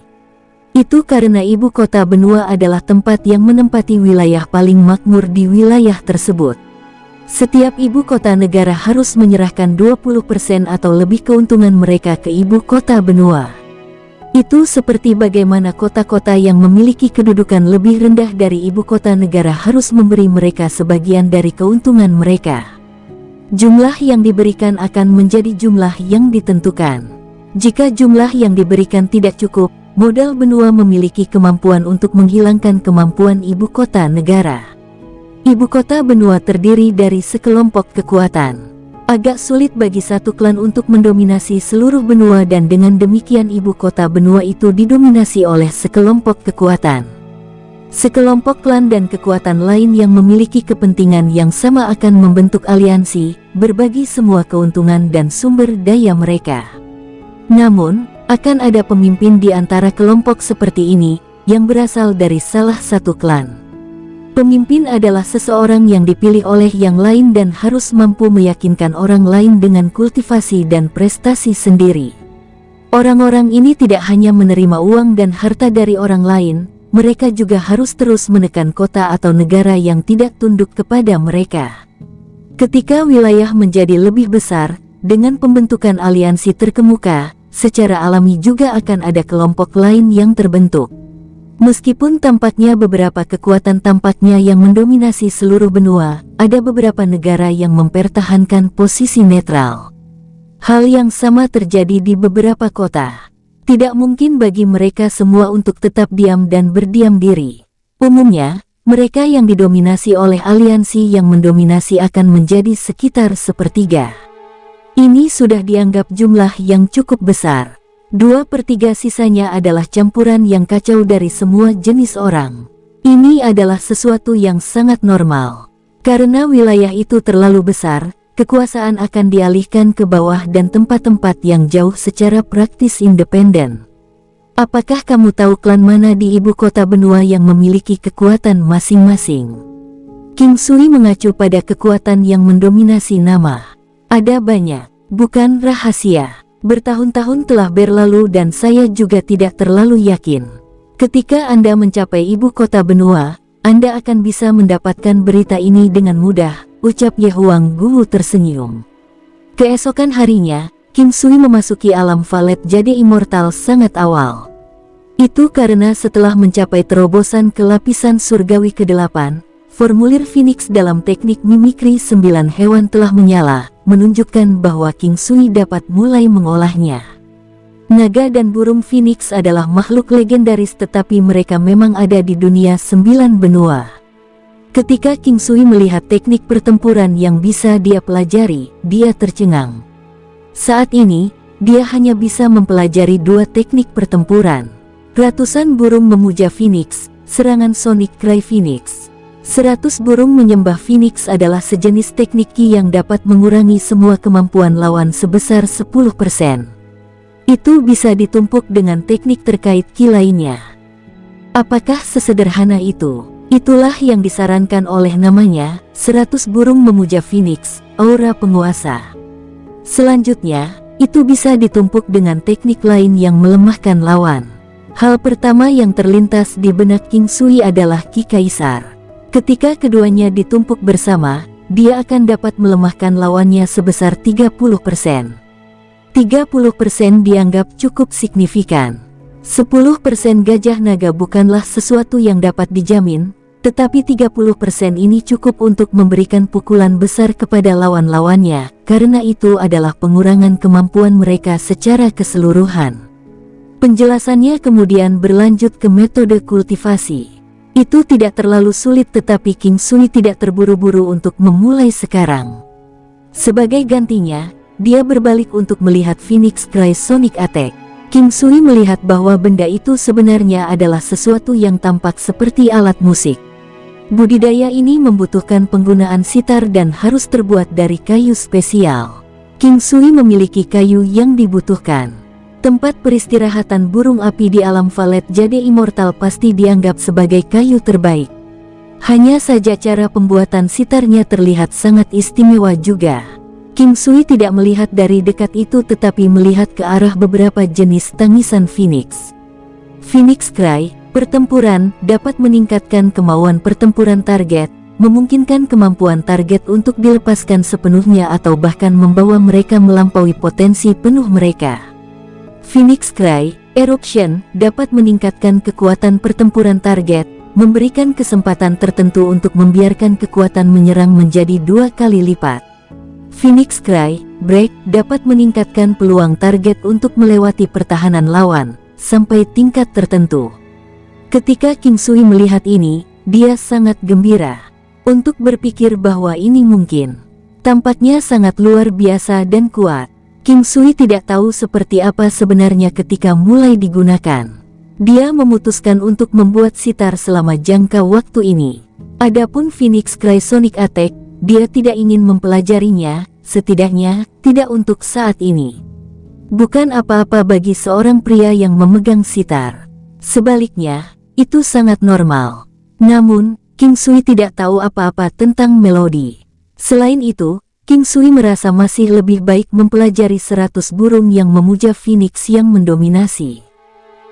Speaker 1: Itu karena ibu kota benua adalah tempat yang menempati wilayah paling makmur di wilayah tersebut. Setiap ibu kota negara harus menyerahkan 20% atau lebih keuntungan mereka ke ibu kota benua. Itu seperti bagaimana kota-kota yang memiliki kedudukan lebih rendah dari ibu kota negara harus memberi mereka sebagian dari keuntungan mereka. Jumlah yang diberikan akan menjadi jumlah yang ditentukan. Jika jumlah yang diberikan tidak cukup, modal benua memiliki kemampuan untuk menghilangkan kemampuan ibu kota negara. Ibu kota benua terdiri dari sekelompok kekuatan. Agak sulit bagi satu klan untuk mendominasi seluruh benua dan dengan demikian ibu kota benua itu didominasi oleh sekelompok kekuatan. Sekelompok klan dan kekuatan lain yang memiliki kepentingan yang sama akan membentuk aliansi, berbagi semua keuntungan dan sumber daya mereka. Namun, akan ada pemimpin di antara kelompok seperti ini, yang berasal dari salah satu klan. Pemimpin adalah seseorang yang dipilih oleh yang lain dan harus mampu meyakinkan orang lain dengan kultivasi dan prestasi sendiri. Orang-orang ini tidak hanya menerima uang dan harta dari orang lain, mereka juga harus terus menekan kota atau negara yang tidak tunduk kepada mereka. Ketika wilayah menjadi lebih besar, dengan pembentukan aliansi terkemuka, secara alami juga akan ada kelompok lain yang terbentuk. Meskipun tampaknya beberapa kekuatan tampaknya yang mendominasi seluruh benua, ada beberapa negara yang mempertahankan posisi netral. Hal yang sama terjadi di beberapa kota. Tidak mungkin bagi mereka semua untuk tetap diam dan berdiam diri. Umumnya, mereka yang didominasi oleh aliansi yang mendominasi akan menjadi sekitar sepertiga. Ini sudah dianggap jumlah yang cukup besar. 2/3 sisanya adalah campuran yang kacau dari semua jenis orang. Ini adalah sesuatu yang sangat normal. Karena wilayah itu terlalu besar, kekuasaan akan dialihkan ke bawah dan tempat-tempat yang jauh secara praktis independen. Apakah kamu tahu klan mana di ibu kota benua yang memiliki kekuatan masing-masing? King Sui mengacu pada kekuatan yang mendominasi nama. Ada banyak, bukan rahasia. Bertahun-tahun telah berlalu dan saya juga tidak terlalu yakin. Ketika Anda mencapai ibu kota benua, Anda akan bisa mendapatkan berita ini dengan mudah, ucap Ye Huangguo tersenyum. Keesokan harinya, King Sui memasuki alam Valet Jade Immortal sangat awal. Itu karena setelah mencapai terobosan ke lapisan surgawi ke-8, formulir Phoenix dalam teknik mimikri 9 hewan telah menyala, menunjukkan bahwa King Sui dapat mulai mengolahnya. Naga dan burung phoenix adalah makhluk legendaris, tetapi mereka memang ada di dunia 9 benua. Ketika King Sui melihat teknik pertempuran yang bisa dia pelajari, dia tercengang. Saat ini, dia hanya bisa mempelajari 2 teknik pertempuran. Ratusan burung memuja Phoenix, serangan Sonic Cry Phoenix. 100 burung menyembah Phoenix adalah sejenis teknik ki yang dapat mengurangi semua kemampuan lawan sebesar 10%. Itu bisa ditumpuk dengan teknik terkait ki lainnya. Apakah sesederhana itu? Itulah yang disarankan oleh namanya, 100 burung memuja Phoenix, aura penguasa. Selanjutnya, itu bisa ditumpuk dengan teknik lain yang melemahkan lawan. Hal pertama yang terlintas di benak King Sui adalah Ki Kaisar. Ketika keduanya ditumpuk bersama, dia akan dapat melemahkan lawannya sebesar 30%. 30% dianggap cukup signifikan. 10% gajah naga bukanlah sesuatu yang dapat dijamin, tetapi 30% ini cukup untuk memberikan pukulan besar kepada lawan-lawannya, karena itu adalah pengurangan kemampuan mereka secara keseluruhan. Penjelasannya kemudian berlanjut ke metode kultivasi. Itu tidak terlalu sulit, tetapi King Sui tidak terburu-buru untuk memulai sekarang. Sebagai gantinya, dia berbalik untuk melihat Phoenix Cry Sonic Attack. King Sui melihat bahwa benda itu sebenarnya adalah sesuatu yang tampak seperti alat musik. Budidaya ini membutuhkan penggunaan sitar dan harus terbuat dari kayu spesial. King Sui memiliki kayu yang dibutuhkan. Tempat peristirahatan burung api di alam Valet Jade Immortal pasti dianggap sebagai kayu terbaik. Hanya saja cara pembuatan sitarnya terlihat sangat istimewa juga. King Sui tidak melihat dari dekat itu, tetapi melihat ke arah beberapa jenis tangisan Phoenix. Phoenix Cry, pertempuran, dapat meningkatkan kemauan pertempuran target, memungkinkan kemampuan target untuk dilepaskan sepenuhnya atau bahkan membawa mereka melampaui potensi penuh mereka. Phoenix Cry, Eruption, dapat meningkatkan kekuatan pertempuran target, memberikan kesempatan tertentu untuk membiarkan kekuatan menyerang menjadi 2 kali lipat. Phoenix Cry, Break, dapat meningkatkan peluang target untuk melewati pertahanan lawan, sampai tingkat tertentu. Ketika King Sui melihat ini, dia sangat gembira. Untuk berpikir bahwa ini mungkin. Tampaknya sangat luar biasa dan kuat. King Sui tidak tahu seperti apa sebenarnya ketika mulai digunakan. Dia memutuskan untuk membuat sitar selama jangka waktu ini. Adapun Phoenix Cry Sonic Attack, dia tidak ingin mempelajarinya, setidaknya tidak untuk saat ini. Bukan apa-apa bagi seorang pria yang memegang sitar. Sebaliknya, itu sangat normal. Namun, King Sui tidak tahu apa-apa tentang melodi. Selain itu, King Sui merasa masih lebih baik mempelajari 100 burung yang memuja Phoenix yang mendominasi.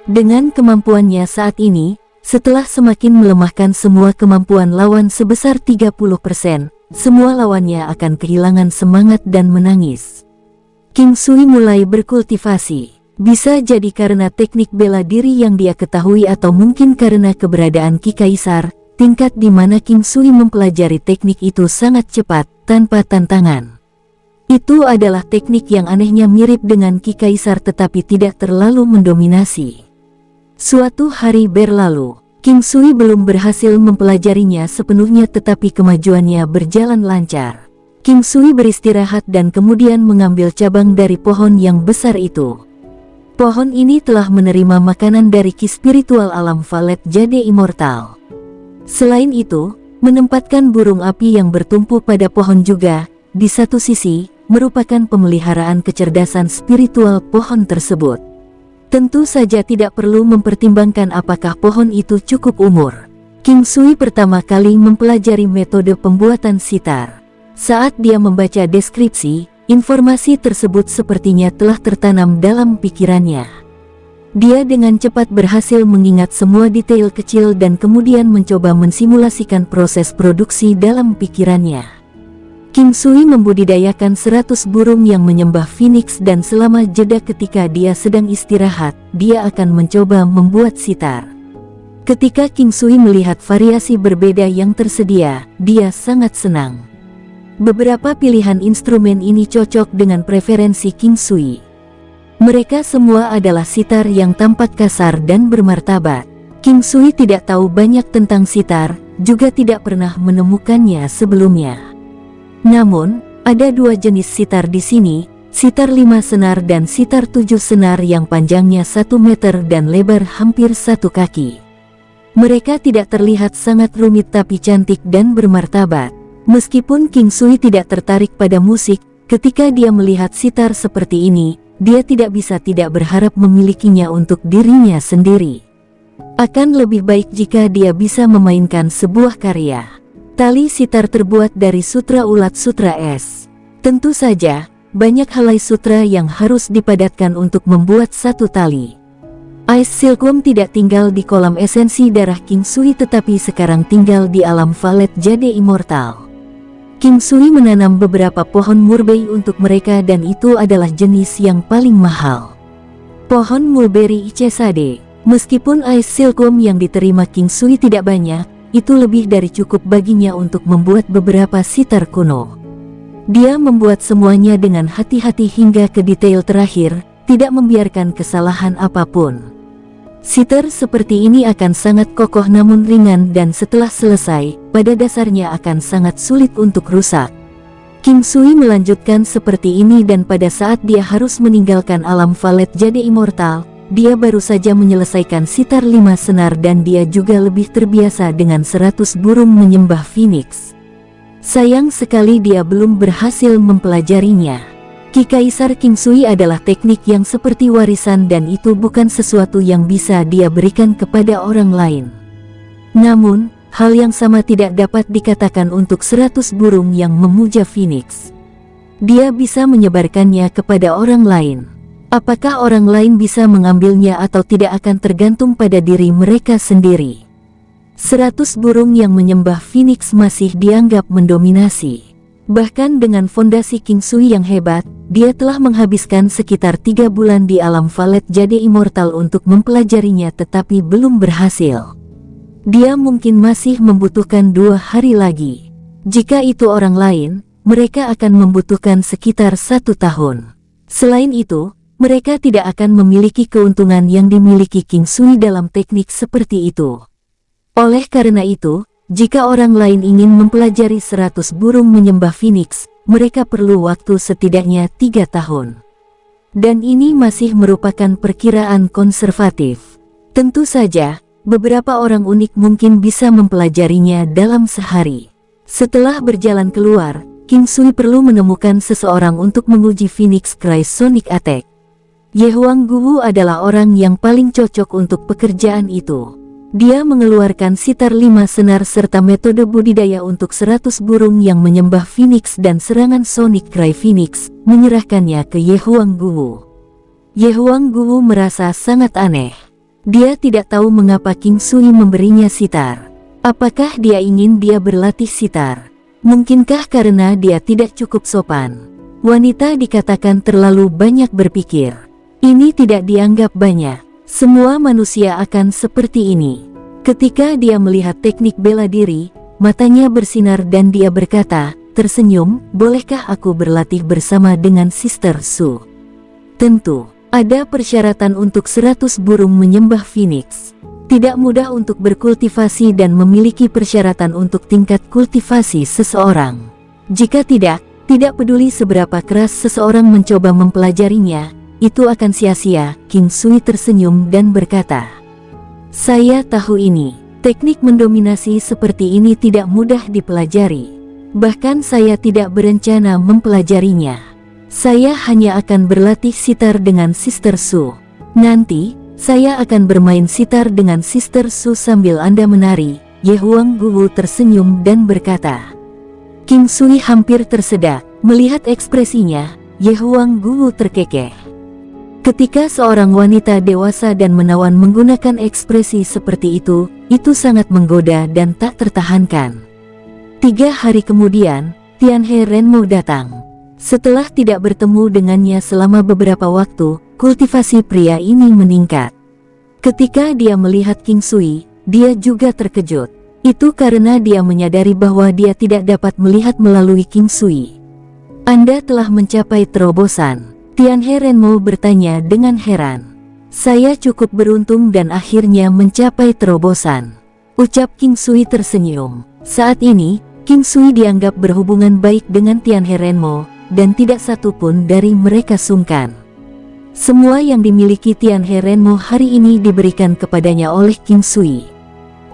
Speaker 1: Dengan kemampuannya saat ini, setelah semakin melemahkan semua kemampuan lawan sebesar 30%, semua lawannya akan kehilangan semangat dan menangis. King Sui mulai berkultivasi. Bisa jadi karena teknik bela diri yang dia ketahui atau mungkin karena keberadaan Ki Kaisar, tingkat di mana King Sui mempelajari teknik itu sangat cepat, tanpa tantangan. Itu adalah teknik yang anehnya mirip dengan Ki Kaisar tetapi tidak terlalu mendominasi. Suatu hari berlalu. King Sui belum berhasil mempelajarinya sepenuhnya tetapi kemajuannya berjalan lancar. King Sui beristirahat dan kemudian mengambil cabang dari pohon yang besar itu. Pohon ini telah menerima makanan dari ki spiritual alam Valet Jade Immortal. Selain itu, menempatkan burung api yang bertumpu pada pohon juga, di satu sisi, merupakan pemeliharaan kecerdasan spiritual pohon tersebut. Tentu saja tidak perlu mempertimbangkan apakah pohon itu cukup umur. King Sui pertama kali mempelajari metode pembuatan sitar. Saat dia membaca deskripsi, informasi tersebut sepertinya telah tertanam dalam pikirannya. Dia dengan cepat berhasil mengingat semua detail kecil dan kemudian mencoba mensimulasikan proses produksi dalam pikirannya. King Sui membudidayakan 100 burung yang menyembah Phoenix dan selama jeda ketika dia sedang istirahat, dia akan mencoba membuat sitar. Ketika King Sui melihat variasi berbeda yang tersedia, dia sangat senang. Beberapa pilihan instrumen ini cocok dengan preferensi King Sui. Mereka semua adalah sitar yang tampak kasar dan bermartabat. King Sui tidak tahu banyak tentang sitar, juga tidak pernah menemukannya sebelumnya. Namun, ada dua jenis sitar di sini, sitar 5 senar dan sitar 7 senar yang panjangnya 1 meter dan lebar hampir 1 kaki. Mereka tidak terlihat sangat rumit tapi cantik dan bermartabat. Meskipun King Sui tidak tertarik pada musik, ketika dia melihat sitar seperti ini, dia tidak bisa tidak berharap memilikinya untuk dirinya sendiri. Akan lebih baik jika dia bisa memainkan sebuah karya. Tali sitar terbuat dari sutra ulat sutra es. Tentu saja, banyak helai sutra yang harus dipadatkan untuk membuat satu tali. Ice Silkworm tidak tinggal di kolam esensi darah King Sui tetapi sekarang tinggal di alam Valet Jade Immortal. King Sui menanam beberapa pohon murbei untuk mereka dan itu adalah jenis yang paling mahal. Pohon mulberry Icesade. Meskipun Ice Silkworm yang diterima King Sui tidak banyak, itu lebih dari cukup baginya untuk membuat beberapa sitar kuno. Dia membuat semuanya dengan hati-hati hingga ke detail terakhir, tidak membiarkan kesalahan apapun. Sitar seperti ini akan sangat kokoh namun ringan dan setelah selesai, pada dasarnya akan sangat sulit untuk rusak. King Sui melanjutkan seperti ini dan pada saat dia harus meninggalkan alam Valet Jade Immortal, dia baru saja menyelesaikan sitar 5 senar dan dia juga lebih terbiasa dengan 100 burung menyembah Phoenix. Sayang sekali dia belum berhasil mempelajarinya. Ki Kaisar King Sui adalah teknik yang seperti warisan dan itu bukan sesuatu yang bisa dia berikan kepada orang lain. Namun, hal yang sama tidak dapat dikatakan untuk 100 burung yang memuja Phoenix. Dia bisa menyebarkannya kepada orang lain. Apakah orang lain bisa mengambilnya atau tidak akan tergantung pada diri mereka sendiri. 100 burung yang menyembah Phoenix masih dianggap mendominasi. Bahkan dengan fondasi King Sui yang hebat, dia telah menghabiskan sekitar 3 bulan di alam Valet Jade Immortal untuk mempelajarinya tetapi belum berhasil. Dia mungkin masih membutuhkan 2 hari lagi. Jika itu orang lain, mereka akan membutuhkan sekitar 1 tahun. Selain itu, mereka tidak akan memiliki keuntungan yang dimiliki King Sui dalam teknik seperti itu. Oleh karena itu, jika orang lain ingin mempelajari 100 burung menyembah Phoenix, mereka perlu waktu setidaknya 3 tahun. Dan ini masih merupakan perkiraan konservatif. Tentu saja, beberapa orang unik mungkin bisa mempelajarinya dalam sehari. Setelah berjalan keluar, King Sui perlu menemukan seseorang untuk menguji Phoenix Cry Sonic Attack. Ye Huang Guwu adalah orang yang paling cocok untuk pekerjaan itu. Dia mengeluarkan sitar 5 senar serta metode budidaya untuk 100 burung yang menyembah Phoenix dan serangan Sonic Cry Phoenix, menyerahkannya ke Ye Huang Guwu. Ye Huang Guwu merasa sangat aneh. Dia tidak tahu mengapa King Sui memberinya sitar. Apakah dia ingin dia berlatih sitar? Mungkinkah karena dia tidak cukup sopan? Wanita dikatakan terlalu banyak berpikir. Ini tidak dianggap banyak. Semua manusia akan seperti ini. Ketika dia melihat teknik bela diri, matanya bersinar dan dia berkata, tersenyum, bolehkah aku berlatih bersama dengan Sister Su? Tentu, ada persyaratan untuk 100 burung menyembah Phoenix. Tidak mudah untuk berkultivasi dan memiliki persyaratan untuk tingkat kultivasi seseorang. Jika tidak peduli seberapa keras seseorang mencoba mempelajarinya, itu akan sia-sia. King Sui tersenyum dan berkata, saya tahu ini. Teknik mendominasi seperti ini tidak mudah dipelajari. Bahkan saya tidak berencana mempelajarinya. Saya hanya akan berlatih sitar dengan Sister Su. Nanti, saya akan bermain sitar dengan Sister Su sambil Anda menari. Ye Huang Guwu tersenyum dan berkata. King Sui hampir tersedak. Melihat ekspresinya, Ye Huang Guwu terkekeh. Ketika seorang wanita dewasa dan menawan menggunakan ekspresi seperti itu sangat menggoda dan tak tertahankan. 3 hari kemudian, Tianhe Renmo datang. Setelah tidak bertemu dengannya selama beberapa waktu, kultivasi pria ini meningkat. Ketika dia melihat King Sui, dia juga terkejut. Itu karena dia menyadari bahwa dia tidak dapat melihat melalui King Sui. Anda telah mencapai terobosan. Tianhe Renmo bertanya dengan heran. Saya cukup beruntung dan akhirnya mencapai terobosan, ucap King Sui tersenyum. Saat ini, King Sui dianggap berhubungan baik dengan Tianhe Renmo, dan tidak satu pun dari mereka sungkan. Semua yang dimiliki Tianhe Renmo hari ini diberikan kepadanya oleh King Sui.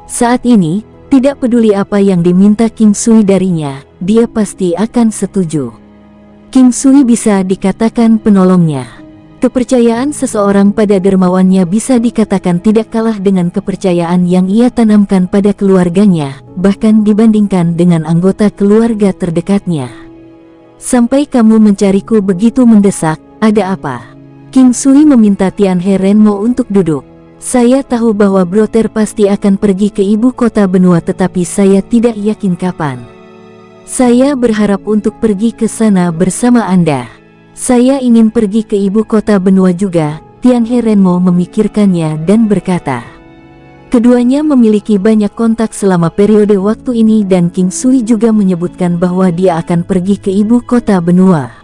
Speaker 1: Saat ini, tidak peduli apa yang diminta King Sui darinya, dia pasti akan setuju. King Sui bisa dikatakan penolongnya. Kepercayaan seseorang pada dermawannya bisa dikatakan tidak kalah dengan kepercayaan yang ia tanamkan pada keluarganya, bahkan dibandingkan dengan anggota keluarga terdekatnya. Sampai kamu mencariku begitu mendesak, ada apa? King Sui meminta Tianhe Renmo untuk duduk. Saya tahu bahwa Brother pasti akan pergi ke ibu kota benua, tetapi saya tidak yakin kapan. Saya berharap untuk pergi ke sana bersama Anda. Saya ingin pergi ke ibu kota benua juga, Tianhe Renmo memikirkannya dan berkata. Keduanya memiliki banyak kontak selama periode waktu ini dan King Sui juga menyebutkan bahwa dia akan pergi ke ibu kota benua.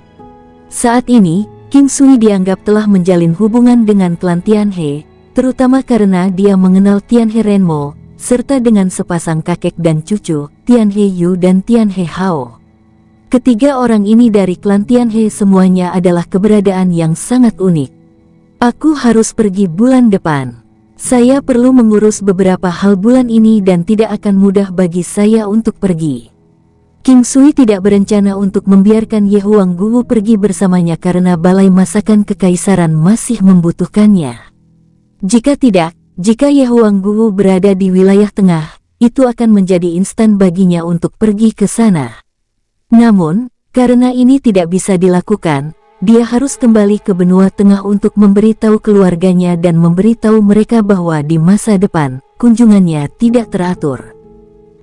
Speaker 1: Saat ini, King Sui dianggap telah menjalin hubungan dengan klan Tianhe, terutama karena dia mengenal Tianhe Renmo, serta dengan sepasang kakek dan cucu, Tianhe Yu dan Tianhe Hao. Ketiga orang ini dari klan Tianhe semuanya adalah keberadaan yang sangat unik. Aku harus pergi bulan depan. Saya perlu mengurus beberapa hal bulan ini dan tidak akan mudah bagi saya untuk pergi. King Sui tidak berencana untuk membiarkan Ye Huangguo pergi bersamanya karena balai masakan kekaisaran masih membutuhkannya. Jika tidak, jika Ye Huangguo berada di wilayah tengah, itu akan menjadi instan baginya untuk pergi ke sana. Namun, karena ini tidak bisa dilakukan, dia harus kembali ke benua tengah untuk memberitahu keluarganya dan memberitahu mereka bahwa di masa depan, kunjungannya tidak teratur.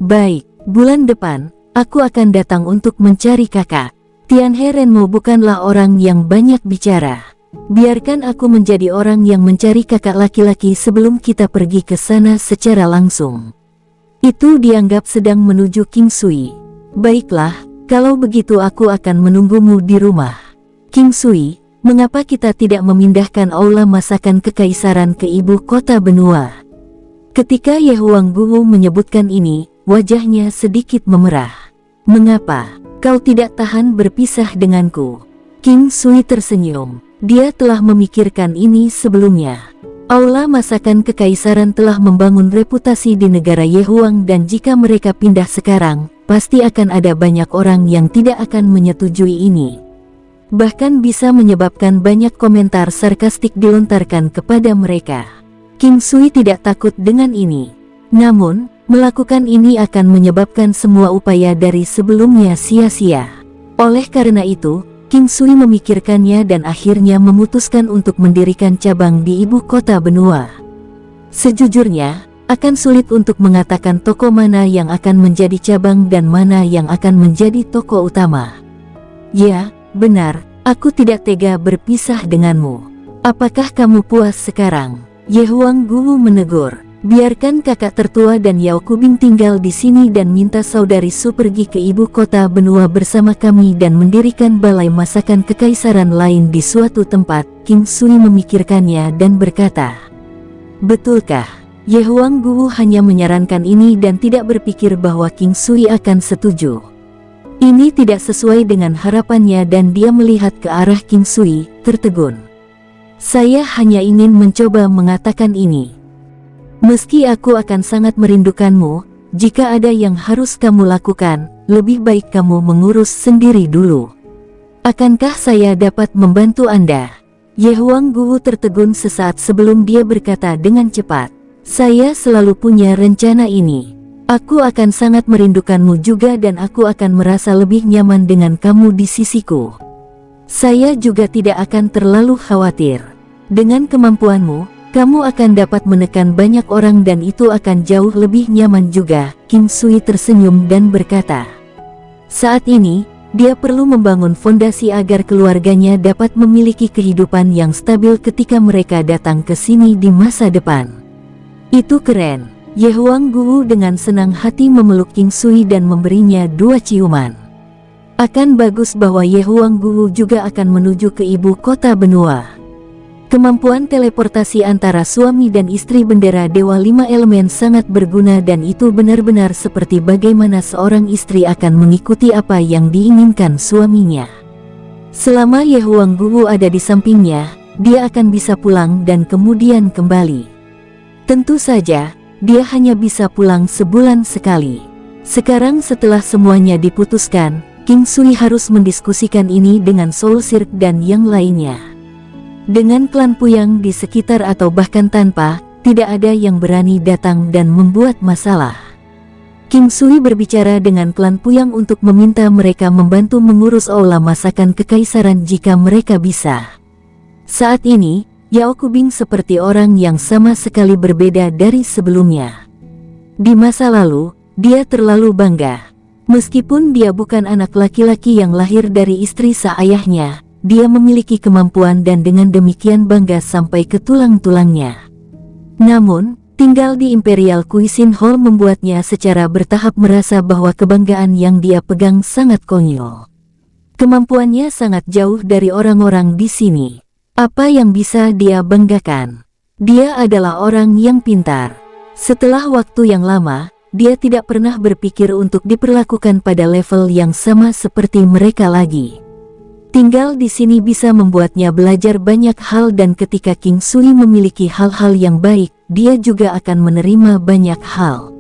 Speaker 1: Baik, bulan depan, aku akan datang untuk mencari kakak. Tianhe Renmo bukanlah orang yang banyak bicara. Biarkan aku menjadi orang yang mencari kakak laki-laki sebelum kita pergi ke sana secara langsung. Itu dianggap sedang menuju King Sui. Baiklah, kalau begitu aku akan menunggumu di rumah. King Sui, mengapa kita tidak memindahkan aula masakan kekaisaran ke ibu kota benua? Ketika Ye Huangguo menyebutkan ini, wajahnya sedikit memerah. Mengapa? Kau tidak tahan berpisah denganku? King Sui tersenyum. Dia telah memikirkan ini sebelumnya. Aula masakan kekaisaran telah membangun reputasi di negara Ye Huang dan jika mereka pindah sekarang, pasti akan ada banyak orang yang tidak akan menyetujui ini. Bahkan bisa menyebabkan banyak komentar sarkastik dilontarkan kepada mereka. King Sui tidak takut dengan ini. Namun, melakukan ini akan menyebabkan semua upaya dari sebelumnya sia-sia. Oleh karena itu, King Sui memikirkannya dan akhirnya memutuskan untuk mendirikan cabang di ibu kota benua. Sejujurnya, akan sulit untuk mengatakan toko mana yang akan menjadi cabang dan mana yang akan menjadi toko utama. Ya, benar, aku tidak tega berpisah denganmu. Apakah kamu puas sekarang? Ye Huangguo menegur. Biarkan kakak tertua dan Yao Kubing tinggal di sini dan minta saudari Su pergi ke ibu kota benua bersama kami dan mendirikan balai masakan kekaisaran lain di suatu tempat. King Sui memikirkannya dan berkata, betulkah? Ye Huangguo hanya menyarankan ini dan tidak berpikir bahwa King Sui akan setuju. Ini tidak sesuai dengan harapannya dan dia melihat ke arah King Sui, tertegun. Saya hanya ingin mencoba mengatakan ini. Meski aku akan sangat merindukanmu, jika ada yang harus kamu lakukan, lebih baik kamu mengurus sendiri dulu. Akankah saya dapat membantu Anda? Ye Huangguo tertegun sesaat sebelum dia berkata dengan cepat, saya selalu punya rencana ini. Aku akan sangat merindukanmu juga dan aku akan merasa lebih nyaman dengan kamu di sisiku. Saya juga tidak akan terlalu khawatir. Dengan kemampuanmu, kamu akan dapat menekan banyak orang dan itu akan jauh lebih nyaman juga. King Sui tersenyum dan berkata, saat ini, dia perlu membangun fondasi agar keluarganya dapat memiliki kehidupan yang stabil ketika mereka datang ke sini di masa depan. Itu keren. Ye Huangguo dengan senang hati memeluk King Sui dan memberinya 2 ciuman. Akan bagus bahwa Ye Huang Guwu juga akan menuju ke ibu kota benua. Kemampuan teleportasi antara suami dan istri bendera Dewa 5 Elemen sangat berguna dan itu benar-benar seperti bagaimana seorang istri akan mengikuti apa yang diinginkan suaminya. Selama Ye Huang Guwu ada di sampingnya, dia akan bisa pulang dan kemudian kembali. Tentu saja, dia hanya bisa pulang sebulan sekali. Sekarang setelah semuanya diputuskan, King Sui harus mendiskusikan ini dengan Soul Cirque dan yang lainnya. Dengan klan Puyang di sekitar atau bahkan tanpa, tidak ada yang berani datang dan membuat masalah. King Sui berbicara dengan klan Puyang untuk meminta mereka membantu mengurus aula masakan kekaisaran jika mereka bisa. Saat ini, Yao Kubing seperti orang yang sama sekali berbeda dari sebelumnya. Di masa lalu, dia terlalu bangga. Meskipun dia bukan anak laki-laki yang lahir dari istri seayahnya, dia memiliki kemampuan dan dengan demikian bangga sampai ke tulang-tulangnya. Namun, tinggal di Imperial Cuisine Hall membuatnya secara bertahap merasa bahwa kebanggaan yang dia pegang sangat konyol. Kemampuannya sangat jauh dari orang-orang di sini. Apa yang bisa dia banggakan? Dia adalah orang yang pintar. Setelah waktu yang lama, dia tidak pernah berpikir untuk diperlakukan pada level yang sama seperti mereka lagi. Tinggal di sini bisa membuatnya belajar banyak hal dan ketika King Sui memiliki hal-hal yang baik, dia juga akan menerima banyak hal.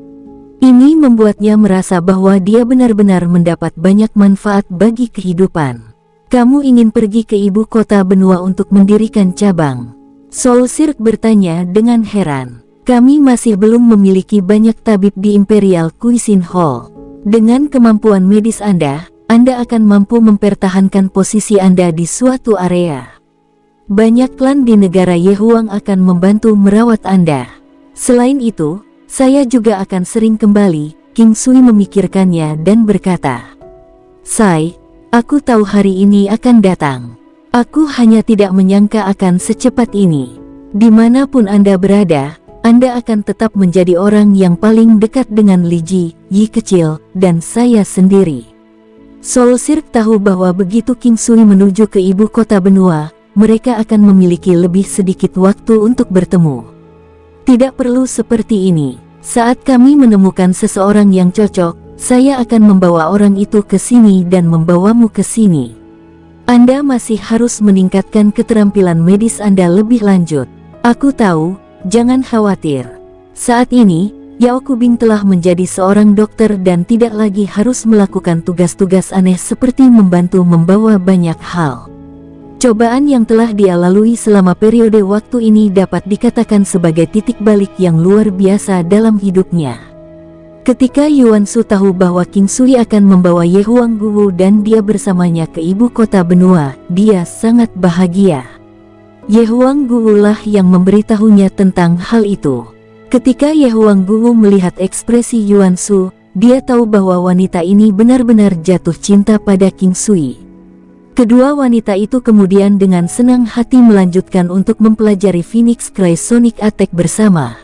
Speaker 1: Ini membuatnya merasa bahwa dia benar-benar mendapat banyak manfaat bagi kehidupan. Kamu ingin pergi ke ibu kota benua untuk mendirikan cabang? Soul Cirque bertanya dengan heran. Kami masih belum memiliki banyak tabib di Imperial Cuisine Hall. Dengan kemampuan medis Anda akan mampu mempertahankan posisi Anda di suatu area. Banyak klan di negara Ye Huang akan membantu merawat Anda. Selain itu, saya juga akan sering kembali. King Sui memikirkannya dan berkata, Sai, aku tahu hari ini akan datang. Aku hanya tidak menyangka akan secepat ini. Dimanapun Anda berada, Anda akan tetap menjadi orang yang paling dekat dengan Li Ji, Yi kecil, dan saya sendiri. Soul Cirque tahu bahwa begitu King Sui menuju ke ibu kota benua, mereka akan memiliki lebih sedikit waktu untuk bertemu. Tidak perlu seperti ini. Saat kami menemukan seseorang yang cocok, saya akan membawa orang itu ke sini dan membawamu ke sini. Anda masih harus meningkatkan keterampilan medis Anda lebih lanjut. Aku tahu, jangan khawatir. Saat ini, Yao Kubing telah menjadi seorang dokter dan tidak lagi harus melakukan tugas-tugas aneh seperti membantu membawa banyak hal. Cobaan yang telah dia lalui selama periode waktu ini dapat dikatakan sebagai titik balik yang luar biasa dalam hidupnya. Ketika Yuan Shu tahu bahwa King Sui akan membawa Ye Huang Guwu dan dia bersamanya ke ibu kota benua, dia sangat bahagia. Ye Huang Guwu lah yang memberitahunya tentang hal itu. Ketika Ye Huang Guwu melihat ekspresi Yuan Shu, dia tahu bahwa wanita ini benar-benar jatuh cinta pada King Sui. Kedua wanita itu kemudian dengan senang hati melanjutkan untuk mempelajari Phoenix Cry Sonic Attack bersama.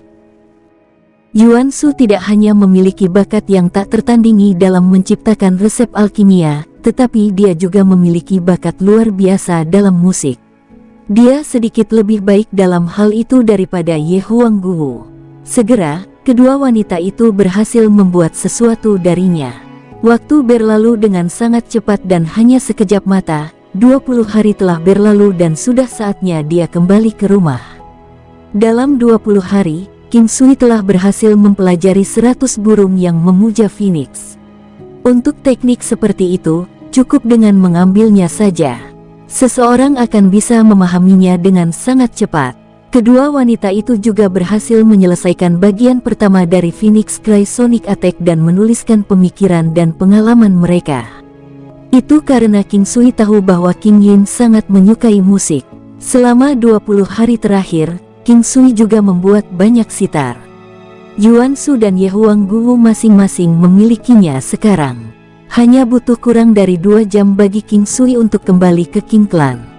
Speaker 1: Yuan Shu tidak hanya memiliki bakat yang tak tertandingi dalam menciptakan resep alkimia, tetapi dia juga memiliki bakat luar biasa dalam musik. Dia sedikit lebih baik dalam hal itu daripada Ye Huang Guwu. Segera, kedua wanita itu berhasil membuat sesuatu darinya. Waktu berlalu dengan sangat cepat dan hanya sekejap mata, 20 hari telah berlalu dan sudah saatnya dia kembali ke rumah. Dalam 20 hari, King Sui telah berhasil mempelajari 100 burung yang memuja Phoenix. Untuk teknik seperti itu, cukup dengan mengambilnya saja. Seseorang akan bisa memahaminya dengan sangat cepat. Kedua wanita itu juga berhasil menyelesaikan bagian pertama dari Phoenix Cry Sonic Attack dan menuliskan pemikiran dan pengalaman mereka. Itu karena King Sui tahu bahwa King Yin sangat menyukai musik. Selama 20 hari terakhir, King Sui juga membuat banyak sitar. Yuan Shu dan Ye Huang Guwu masing-masing memilikinya sekarang. Hanya butuh kurang dari 2 jam bagi King Sui untuk kembali ke King Clan.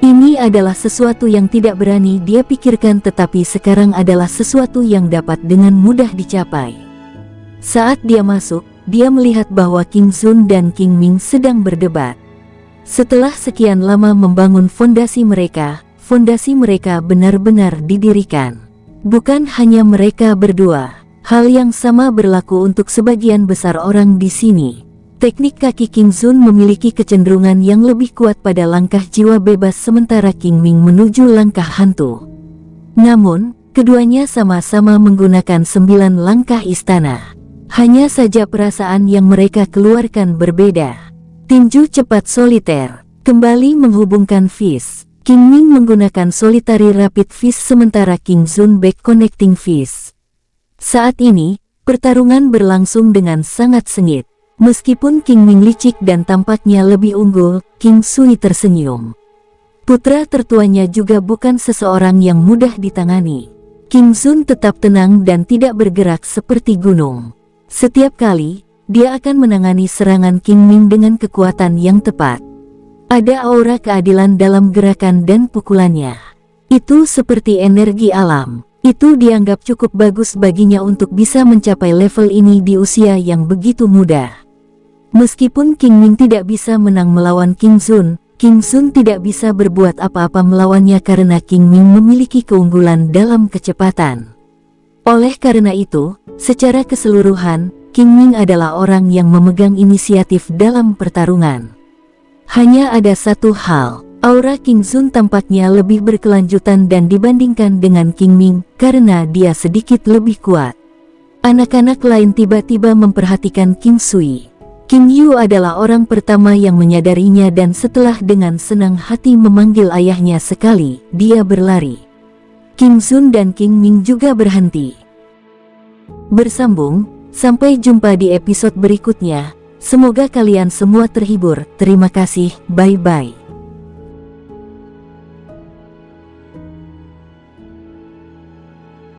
Speaker 1: Ini adalah sesuatu yang tidak berani dia pikirkan tetapi sekarang adalah sesuatu yang dapat dengan mudah dicapai. Saat dia masuk, dia melihat bahwa King Sun dan King Ming sedang berdebat. Setelah sekian lama membangun fondasi mereka benar-benar didirikan. Bukan hanya mereka berdua, hal yang sama berlaku untuk sebagian besar orang di sini. Teknik kaki King Sun memiliki kecenderungan yang lebih kuat pada langkah jiwa bebas sementara King Ming menuju langkah hantu. Namun, keduanya sama-sama menggunakan 9 langkah istana. Hanya saja perasaan yang mereka keluarkan berbeda. Tinju cepat soliter kembali menghubungkan fist. King Ming menggunakan solitary rapid fist sementara King Sun back connecting fist. Saat ini, pertarungan berlangsung dengan sangat sengit. Meskipun King Ming licik dan tampaknya lebih unggul, King Sui tersenyum. Putra tertuanya juga bukan seseorang yang mudah ditangani. King Sun tetap tenang dan tidak bergerak seperti gunung. Setiap kali, dia akan menangani serangan King Ming dengan kekuatan yang tepat. Ada aura keadilan dalam gerakan dan pukulannya. Itu seperti energi alam. Itu dianggap cukup bagus baginya untuk bisa mencapai level ini di usia yang begitu muda. Meskipun King Ming tidak bisa menang melawan King Sun tidak bisa berbuat apa-apa melawannya karena King Ming memiliki keunggulan dalam kecepatan. Oleh karena itu, secara keseluruhan, King Ming adalah orang yang memegang inisiatif dalam pertarungan. Hanya ada satu hal, aura King Sun tampaknya lebih berkelanjutan dan dibandingkan dengan King Ming karena dia sedikit lebih kuat. Anak-anak lain tiba-tiba memperhatikan King Sui. King Yu adalah orang pertama yang menyadarinya dan setelah dengan senang hati memanggil ayahnya sekali, dia berlari. King Sun dan King Ming juga berhenti. Bersambung, sampai jumpa di episode berikutnya. Semoga kalian semua terhibur. Terima kasih, bye-bye.